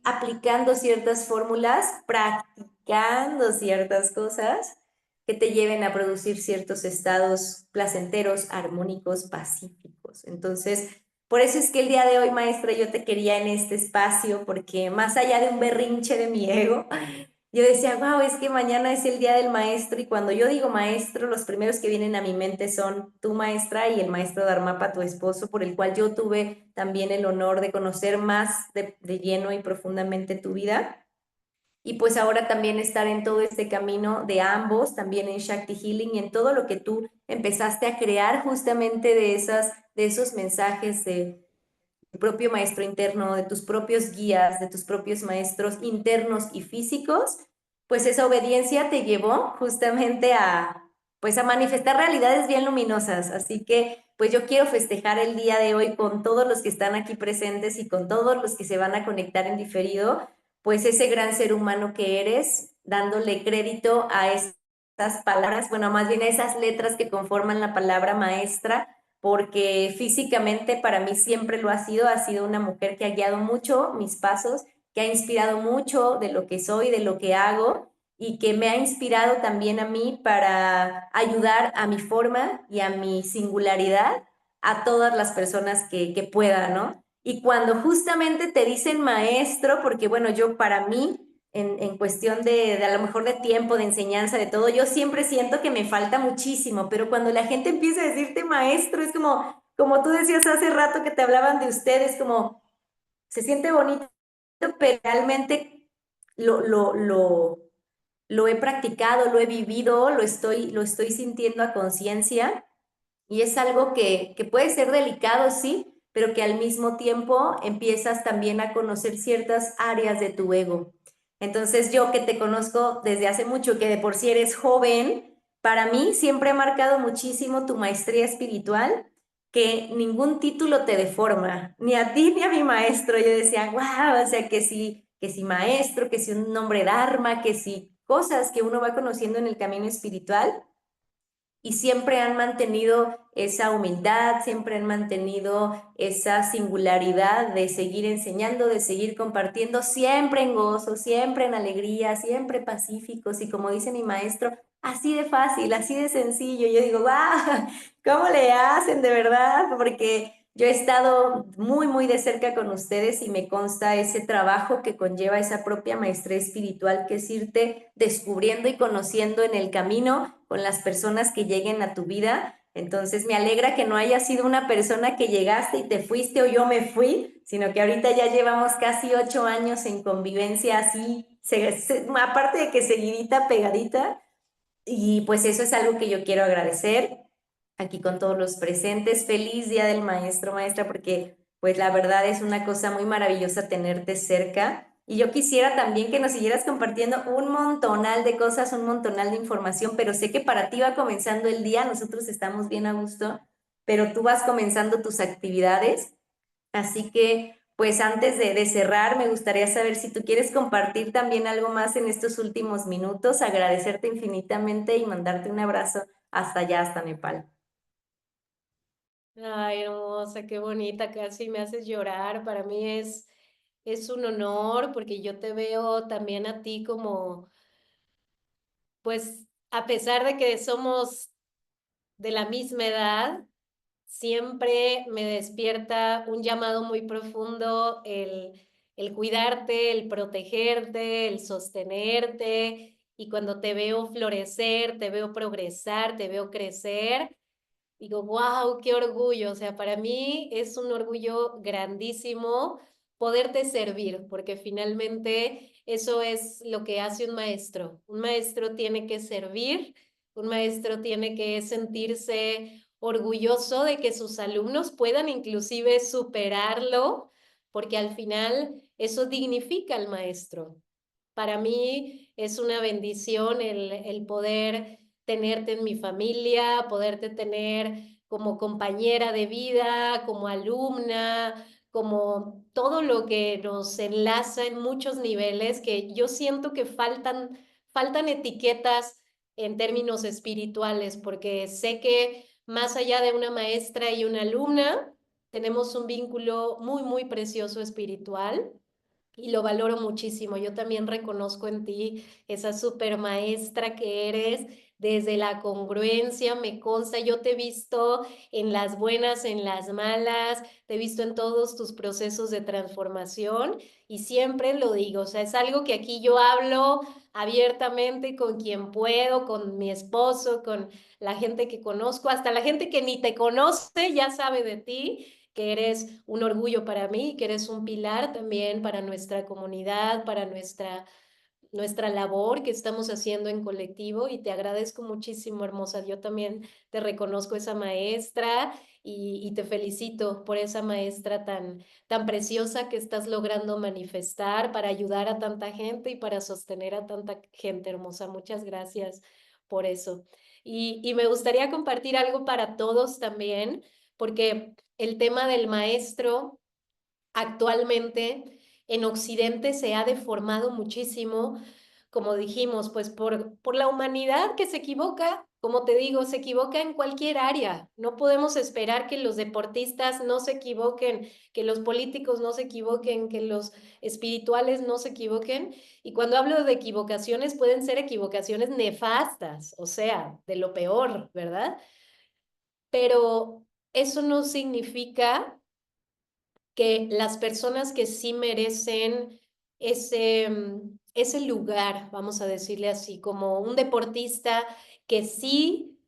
aplicando ciertas fórmulas, practicando ciertas cosas que te lleven a producir ciertos estados placenteros, armónicos, pacíficos. Entonces, por eso es que el día de hoy, maestra, yo te quería en este espacio, porque más allá de un berrinche de mi ego, yo decía, wow, es que mañana es el día del maestro y cuando yo digo maestro, los primeros que vienen a mi mente son tu maestra y el maestro Dharmapa, tu esposo, por el cual yo tuve también el honor de conocer más de lleno y profundamente tu vida. Y pues ahora también estar en todo este camino de ambos, también en Shakti Healing y en todo lo que tú empezaste a crear justamente de esos mensajes de tu propio maestro interno, de tus propios guías, de tus propios maestros internos y físicos, pues esa obediencia te llevó justamente pues a manifestar realidades bien luminosas. Así que pues yo quiero festejar el día de hoy con todos los que están aquí presentes y con todos los que se van a conectar en diferido, pues ese gran ser humano que eres, dándole crédito a esas palabras, bueno, más bien a esas letras que conforman la palabra maestra, porque físicamente para mí siempre lo ha sido una mujer que ha guiado mucho mis pasos, que ha inspirado mucho de lo que soy, de lo que hago y que me ha inspirado también a mí para ayudar a mi forma y a mi singularidad a todas las personas que pueda, ¿no? Y cuando justamente te dicen maestro, porque bueno, yo para mí en cuestión de a lo mejor de tiempo, de enseñanza, de todo, yo siempre siento que me falta muchísimo, pero cuando la gente empieza a decirte maestro, es como tú decías hace rato que te hablaban de ustedes, como se siente bonito, pero realmente lo, lo, lo, lo he practicado, lo he vivido, lo estoy sintiendo a conciencia y es algo que puede ser delicado, sí, pero que al mismo tiempo empiezas también a conocer ciertas áreas de tu ego. Entonces yo que te conozco desde hace mucho, que de por sí eres joven, para mí siempre ha marcado muchísimo tu maestría espiritual, que ningún título te deforma, ni a ti ni a mi maestro. Yo decía, wow, o sea, que si maestro, que si un nombre Dharma, que si cosas que uno va conociendo en el camino espiritual y siempre han mantenido esa humildad, siempre han mantenido esa singularidad de seguir enseñando, de seguir compartiendo, siempre en gozo, siempre en alegría, siempre pacíficos y como dice mi maestro, así de fácil, así de sencillo. Yo digo, ¡wow! ¿Cómo le hacen de verdad? Porque yo he estado muy, muy de cerca con ustedes y me consta ese trabajo que conlleva esa propia maestría espiritual, que es irte descubriendo y conociendo en el camino con las personas que lleguen a tu vida. Entonces me alegra que no haya sido una persona que llegaste y te fuiste o yo me fui, sino que ahorita ya llevamos casi 8 años en convivencia así, aparte de que seguidita, pegadita, y pues eso es algo que yo quiero agradecer aquí con todos los presentes. Feliz Día del Maestro, maestra, porque pues la verdad es una cosa muy maravillosa tenerte cerca. Y yo quisiera también que nos siguieras compartiendo un montonal de cosas, un montonal de información, pero sé que para ti va comenzando el día, nosotros estamos bien a gusto, pero tú vas comenzando tus actividades. Así que, pues antes de cerrar, me gustaría saber si tú quieres compartir también algo más en estos últimos minutos, agradecerte infinitamente y mandarte un abrazo hasta allá, hasta Nepal. Ay, hermosa, qué bonita, casi me haces llorar. Para mí es un honor porque yo te veo también a ti como, pues, a pesar de que somos de la misma edad, siempre me despierta un llamado muy profundo, el cuidarte, el protegerte, el sostenerte. Y cuando te veo florecer, te veo progresar, te veo crecer. Digo, wow, qué orgullo. O sea, para mí es un orgullo grandísimo poderte servir, porque finalmente eso es lo que hace un maestro. Un maestro tiene que servir, un maestro tiene que sentirse orgulloso de que sus alumnos puedan inclusive superarlo, porque al final eso dignifica al maestro. Para mí es una bendición el poder tenerte en mi familia, poderte tener como compañera de vida, como alumna, como todo lo que nos enlaza en muchos niveles, que yo siento que faltan etiquetas en términos espirituales, porque sé que más allá de una maestra y una alumna, tenemos un vínculo muy, muy precioso espiritual y lo valoro muchísimo. Yo también reconozco en ti esa super maestra que eres, desde la congruencia, me consta, yo te he visto en las buenas, en las malas, te he visto en todos tus procesos de transformación y siempre lo digo, o sea, es algo que aquí yo hablo abiertamente con quien puedo, con mi esposo, con la gente que conozco, hasta la gente que ni te conoce ya sabe de ti, que eres un orgullo para mí, que eres un pilar también para nuestra comunidad, para nuestra labor que estamos haciendo en colectivo y te agradezco muchísimo, hermosa. Yo también te reconozco esa maestra y te felicito por esa maestra tan preciosa que estás logrando manifestar para ayudar a tanta gente y para sostener a tanta gente hermosa. Muchas gracias por eso. Y me gustaría compartir algo para todos también, porque el tema del maestro actualmente en Occidente se ha deformado muchísimo, como dijimos, pues por la humanidad que se equivoca, como te digo, se equivoca en cualquier área. No podemos esperar que los deportistas no se equivoquen, que los políticos no se equivoquen, que los espirituales no se equivoquen. Y cuando hablo de equivocaciones, pueden ser equivocaciones nefastas, o sea, de lo peor, ¿verdad? Pero eso no significa que las personas que sí merecen ese lugar, vamos a decirle así, como un deportista que sí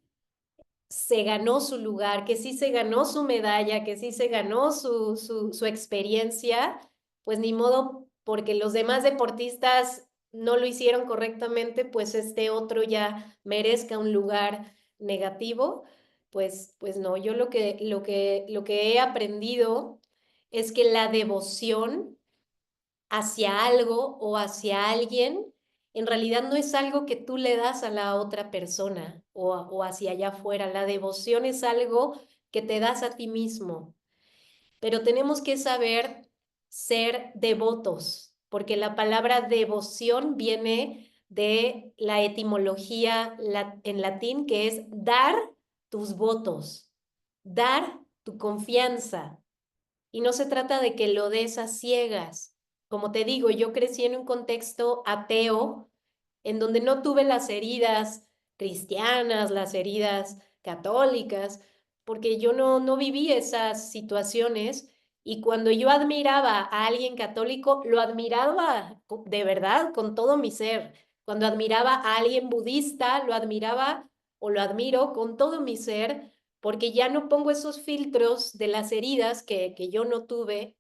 se ganó su lugar, que sí se ganó su medalla, que sí se ganó su experiencia, pues ni modo, porque los demás deportistas no lo hicieron correctamente, pues este otro ya merezca un lugar negativo, pues no, yo lo que he aprendido es que la devoción hacia algo o hacia alguien, en realidad no es algo que tú le das a la otra persona o hacia allá afuera. La devoción es algo que te das a ti mismo, pero tenemos que saber ser devotos, porque la palabra devoción viene de la etimología en latín, que es dar tus votos, dar tu confianza. Y no se trata de que lo des a ciegas. Como te digo, yo crecí en un contexto ateo en donde no tuve las heridas cristianas, las heridas católicas, porque yo no viví esas situaciones y cuando yo admiraba a alguien católico, lo admiraba de verdad con todo mi ser. Cuando admiraba a alguien budista, lo admiraba o lo admiro con todo mi ser porque ya no pongo esos filtros de las heridas que yo no tuve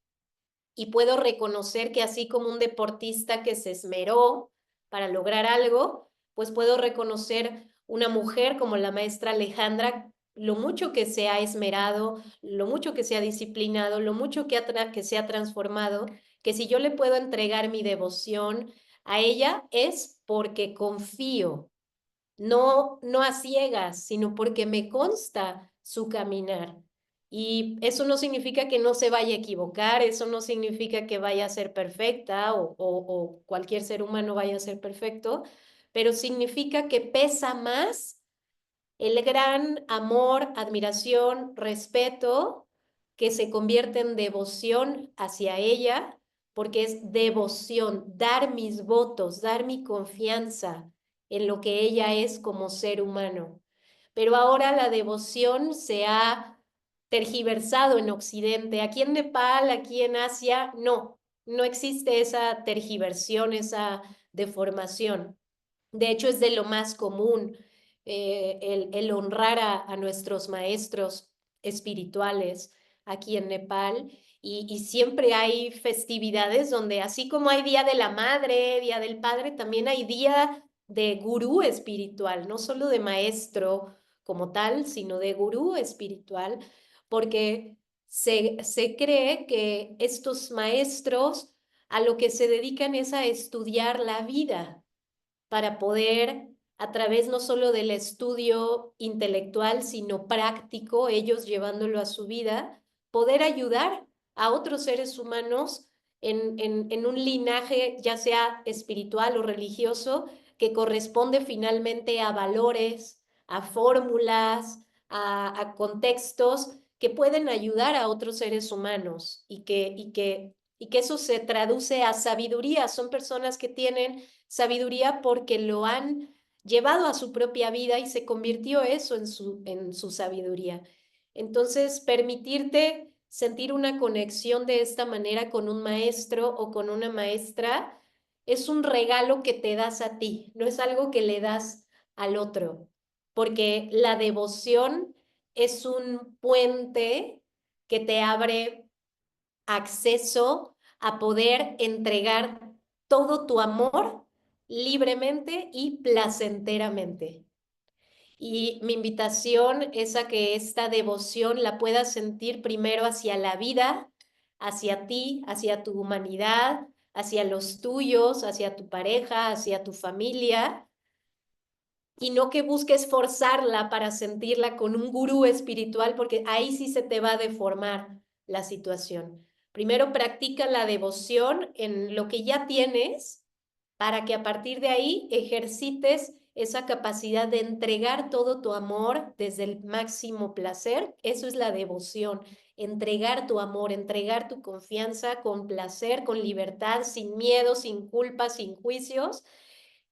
y puedo reconocer que así como un deportista que se esmeró para lograr algo, pues puedo reconocer una mujer como la maestra Alejandra, lo mucho que se ha esmerado, lo mucho que se ha disciplinado, lo mucho que se ha transformado, que si yo le puedo entregar mi devoción a ella es porque confío no a ciegas, sino porque me consta su caminar. Y eso no significa que no se vaya a equivocar, eso no significa que vaya a ser perfecta o cualquier ser humano vaya a ser perfecto, pero significa que pesa más el gran amor, admiración, respeto que se convierte en devoción hacia ella, porque es devoción, dar mis votos, dar mi confianza en lo que ella es como ser humano. Pero ahora la devoción se ha tergiversado en Occidente. Aquí en Nepal, aquí en Asia, no existe esa tergiversión, esa deformación. De hecho, es de lo más común el honrar a nuestros maestros espirituales aquí en Nepal. Y siempre hay festividades donde, así como hay Día de la Madre, Día del Padre, también hay Día de gurú espiritual, no solo de maestro como tal, sino de gurú espiritual, porque se cree que estos maestros a lo que se dedican es a estudiar la vida para poder, a través no solo del estudio intelectual, sino práctico, ellos llevándolo a su vida, poder ayudar a otros seres humanos en un linaje, ya sea espiritual o religioso, que corresponde finalmente a valores, a fórmulas, a contextos que pueden ayudar a otros seres humanos y que eso se traduce a sabiduría. Son personas que tienen sabiduría porque lo han llevado a su propia vida y se convirtió eso en su sabiduría. Entonces, permitirte sentir una conexión de esta manera con un maestro o con una maestra es un regalo que te das a ti, no es algo que le das al otro, porque la devoción es un puente que te abre acceso a poder entregar todo tu amor libremente y placenteramente. Y mi invitación es a que esta devoción la puedas sentir primero hacia la vida, hacia ti, hacia tu humanidad, hacia los tuyos, hacia tu pareja, hacia tu familia, y no que busques forzarla para sentirla con un gurú espiritual, porque ahí sí se te va a deformar la situación. Primero practica la devoción en lo que ya tienes para que a partir de ahí ejercites esa capacidad de entregar todo tu amor desde el máximo placer. Eso es la devoción, entregar tu amor, entregar tu confianza con placer, con libertad, sin miedo, sin culpa, sin juicios,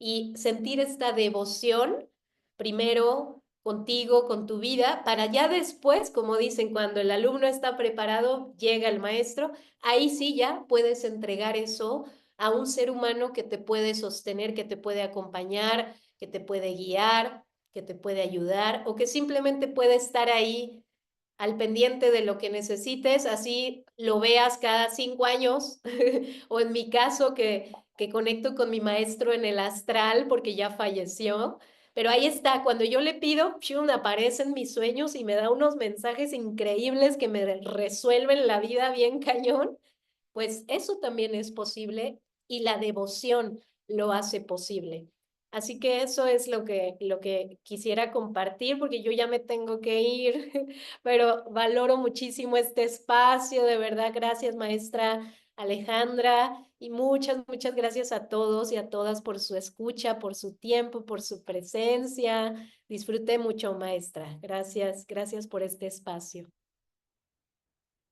y sentir esta devoción primero contigo, con tu vida, para ya después, como dicen, cuando el alumno está preparado, llega el maestro, ahí sí ya puedes entregar eso a un ser humano que te puede sostener, que te puede acompañar, que te puede guiar, que te puede ayudar o que simplemente puede estar ahí al pendiente de lo que necesites, así lo veas cada 5 años, o en mi caso que conecto con mi maestro en el astral porque ya falleció, pero ahí está, cuando yo le pido, ¡pshum!, aparece en mis sueños y me da unos mensajes increíbles que me resuelven la vida bien cañón. Pues eso también es posible y la devoción lo hace posible. Así que eso es lo que quisiera compartir porque yo ya me tengo que ir, pero valoro muchísimo este espacio, de verdad, gracias maestra Alejandra, y muchas gracias a todos y a todas por su escucha, por su tiempo, por su presencia. Disfruté mucho, maestra. Gracias por este espacio.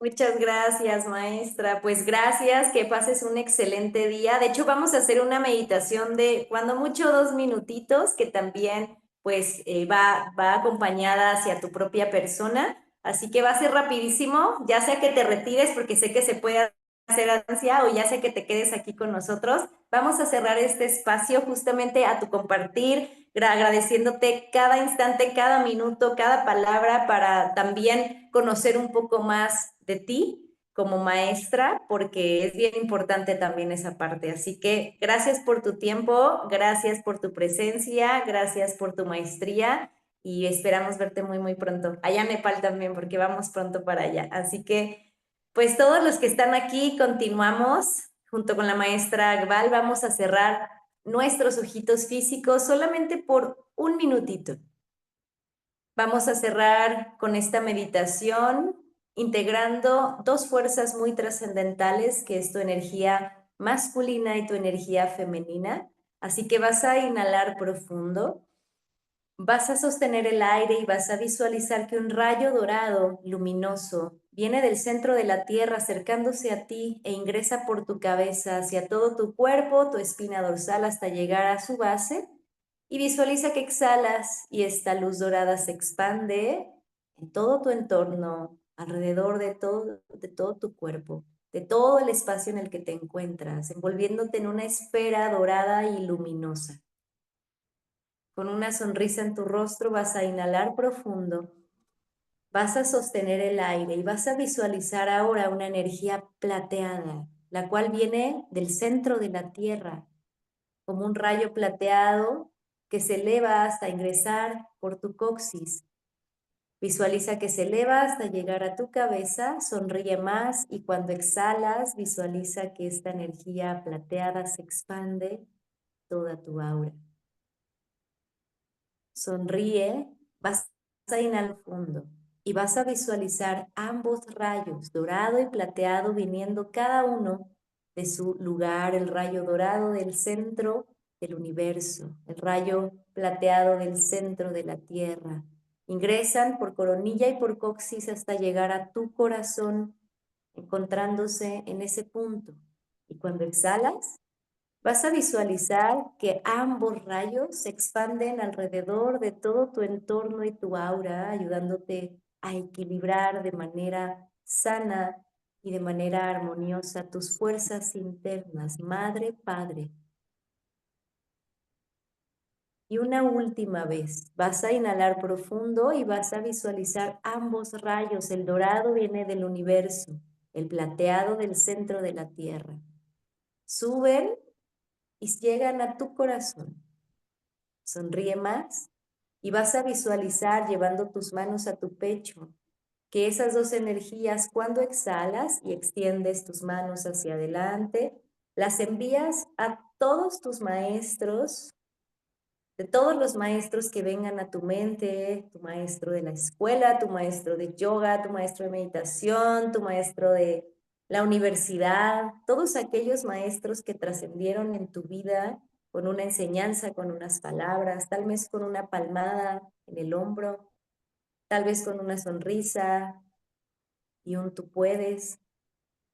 Muchas gracias, maestra. Pues gracias, que pases un excelente día. De hecho, vamos a hacer una meditación de, cuando mucho, 2 minutitos, que también pues va acompañada hacia tu propia persona. Así que va a ser rapidísimo, ya sea que te retires porque sé que se puede hacer ansia o ya sea que te quedes aquí con nosotros. Vamos a cerrar este espacio justamente a tu compartir, agradeciéndote cada instante, cada minuto, cada palabra para también conocer un poco más de ti como maestra, porque es bien importante también esa parte. Así que gracias por tu tiempo, gracias por tu presencia, gracias por tu maestría y esperamos verte muy, muy pronto. Allá en Nepal también, porque vamos pronto para allá. Así que, pues todos los que están aquí, continuamos junto con la maestra Akbal. Vamos a cerrar nuestros ojitos físicos solamente por un minutito. Vamos a cerrar con esta meditación integrando dos fuerzas muy trascendentales, que es tu energía masculina y tu energía femenina. Así que vas a inhalar profundo Vas a sostener el aire y vas a visualizar que un rayo dorado, luminoso, viene del centro de la Tierra acercándose a ti e ingresa por tu cabeza hacia todo tu cuerpo, tu espina dorsal hasta llegar a su base. Y visualiza que exhalas y esta luz dorada se expande en todo tu entorno, alrededor de todo tu cuerpo, de todo el espacio en el que te encuentras, envolviéndote en una esfera dorada y luminosa. Con una sonrisa en tu rostro vas a inhalar profundo, vas a sostener el aire y vas a visualizar ahora una energía plateada, la cual viene del centro de la Tierra, como un rayo plateado que se eleva hasta ingresar por tu coxis. Visualiza que se eleva hasta llegar a tu cabeza, sonríe más y cuando exhalas visualiza que esta energía plateada se expande toda tu aura. Sonríe, vas a inhalar profundo y vas a visualizar ambos rayos, dorado y plateado, viniendo cada uno de su lugar, el rayo dorado del centro del universo, el rayo plateado del centro de la Tierra. Ingresan por coronilla y por coxis hasta llegar a tu corazón, encontrándose en ese punto. Y cuando exhalas, vas a visualizar que ambos rayos se expanden alrededor de todo tu entorno y tu aura, ayudándote a equilibrar de manera sana y de manera armoniosa tus fuerzas internas, madre, padre. Y una última vez, vas a inhalar profundo y vas a visualizar ambos rayos. El dorado viene del universo, el plateado del centro de la Tierra. Suben y llegan a tu corazón. Sonríe más y vas a visualizar llevando tus manos a tu pecho, que esas dos energías cuando exhalas y extiendes tus manos hacia adelante, las envías a todos tus maestros, de todos los maestros que vengan a tu mente, tu maestro de la escuela, tu maestro de yoga, tu maestro de meditación, tu maestro de la universidad, todos aquellos maestros que trascendieron en tu vida con una enseñanza, con unas palabras, tal vez con una palmada en el hombro, tal vez con una sonrisa y un tú puedes,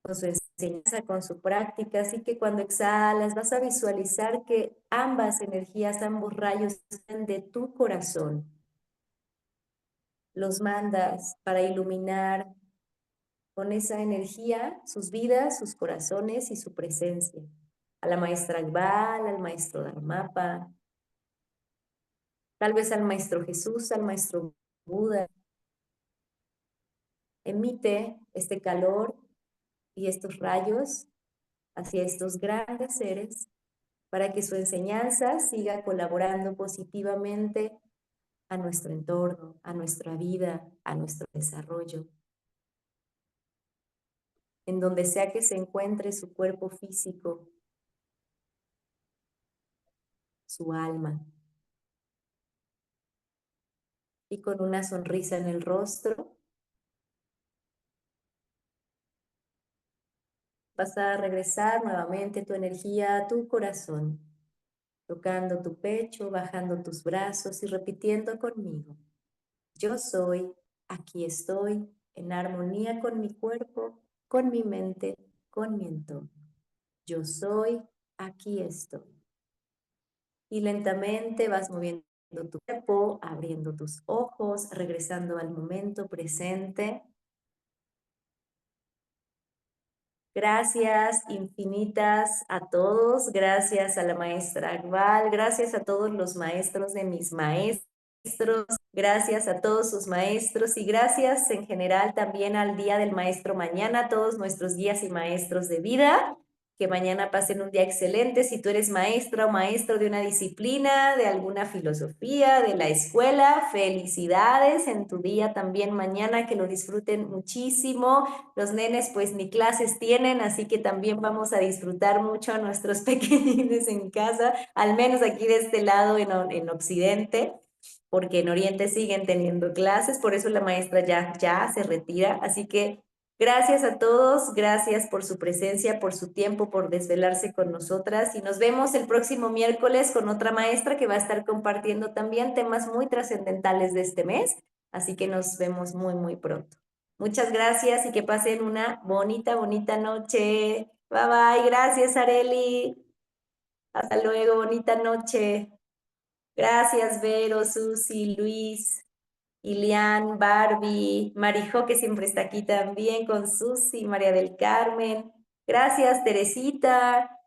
con su enseñanza, con su práctica. Así que cuando exhalas vas a visualizar que ambas energías, ambos rayos salen de tu corazón. Los mandas para iluminar con esa energía sus vidas, sus corazones y su presencia. A la maestra Akbal, al maestro Dharmapa, tal vez al maestro Jesús, al maestro Buda. Emite este calor y estos rayos hacia estos grandes seres para que su enseñanza siga colaborando positivamente a nuestro entorno, a nuestra vida, a nuestro desarrollo. En donde sea que se encuentre su cuerpo físico, su alma. Y con una sonrisa en el rostro, vas a regresar nuevamente tu energía a tu corazón, tocando tu pecho, bajando tus brazos y repitiendo conmigo. Yo soy, aquí estoy, en armonía con mi cuerpo, con mi mente, con mi entorno. Yo soy, aquí estoy. Y lentamente vas moviendo tu cuerpo, abriendo tus ojos, regresando al momento presente. Gracias infinitas a todos, gracias a la maestra Akbal, gracias a todos los maestros de mis maestros, gracias a todos sus maestros y gracias en general también al Día del Maestro mañana, a todos nuestros guías y maestros de vida. Que mañana pasen un día excelente. Si tú eres maestra o maestro de una disciplina, de alguna filosofía, de la escuela, felicidades en tu día también mañana, que lo disfruten muchísimo. Los nenes pues ni clases tienen, así que también vamos a disfrutar mucho a nuestros pequeñines en casa, al menos aquí de este lado en Occidente, porque en Oriente siguen teniendo clases, por eso la maestra ya se retira, así que Gracias a todos, gracias por su presencia, por su tiempo, por desvelarse con nosotras y nos vemos el próximo miércoles con otra maestra que va a estar compartiendo también temas muy trascendentales de este mes, así que nos vemos muy, muy pronto. Muchas gracias y que pasen una bonita, bonita noche. Bye bye, gracias Areli. Hasta luego, bonita noche. Gracias Vero, Susi, Luis. Ilian, Barbie, Marijo, que siempre está aquí también con Susi, María del Carmen. Gracias, Teresita,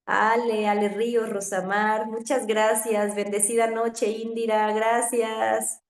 Ale Ríos, Rosamar. Muchas gracias. Bendecida noche, Indira. Gracias.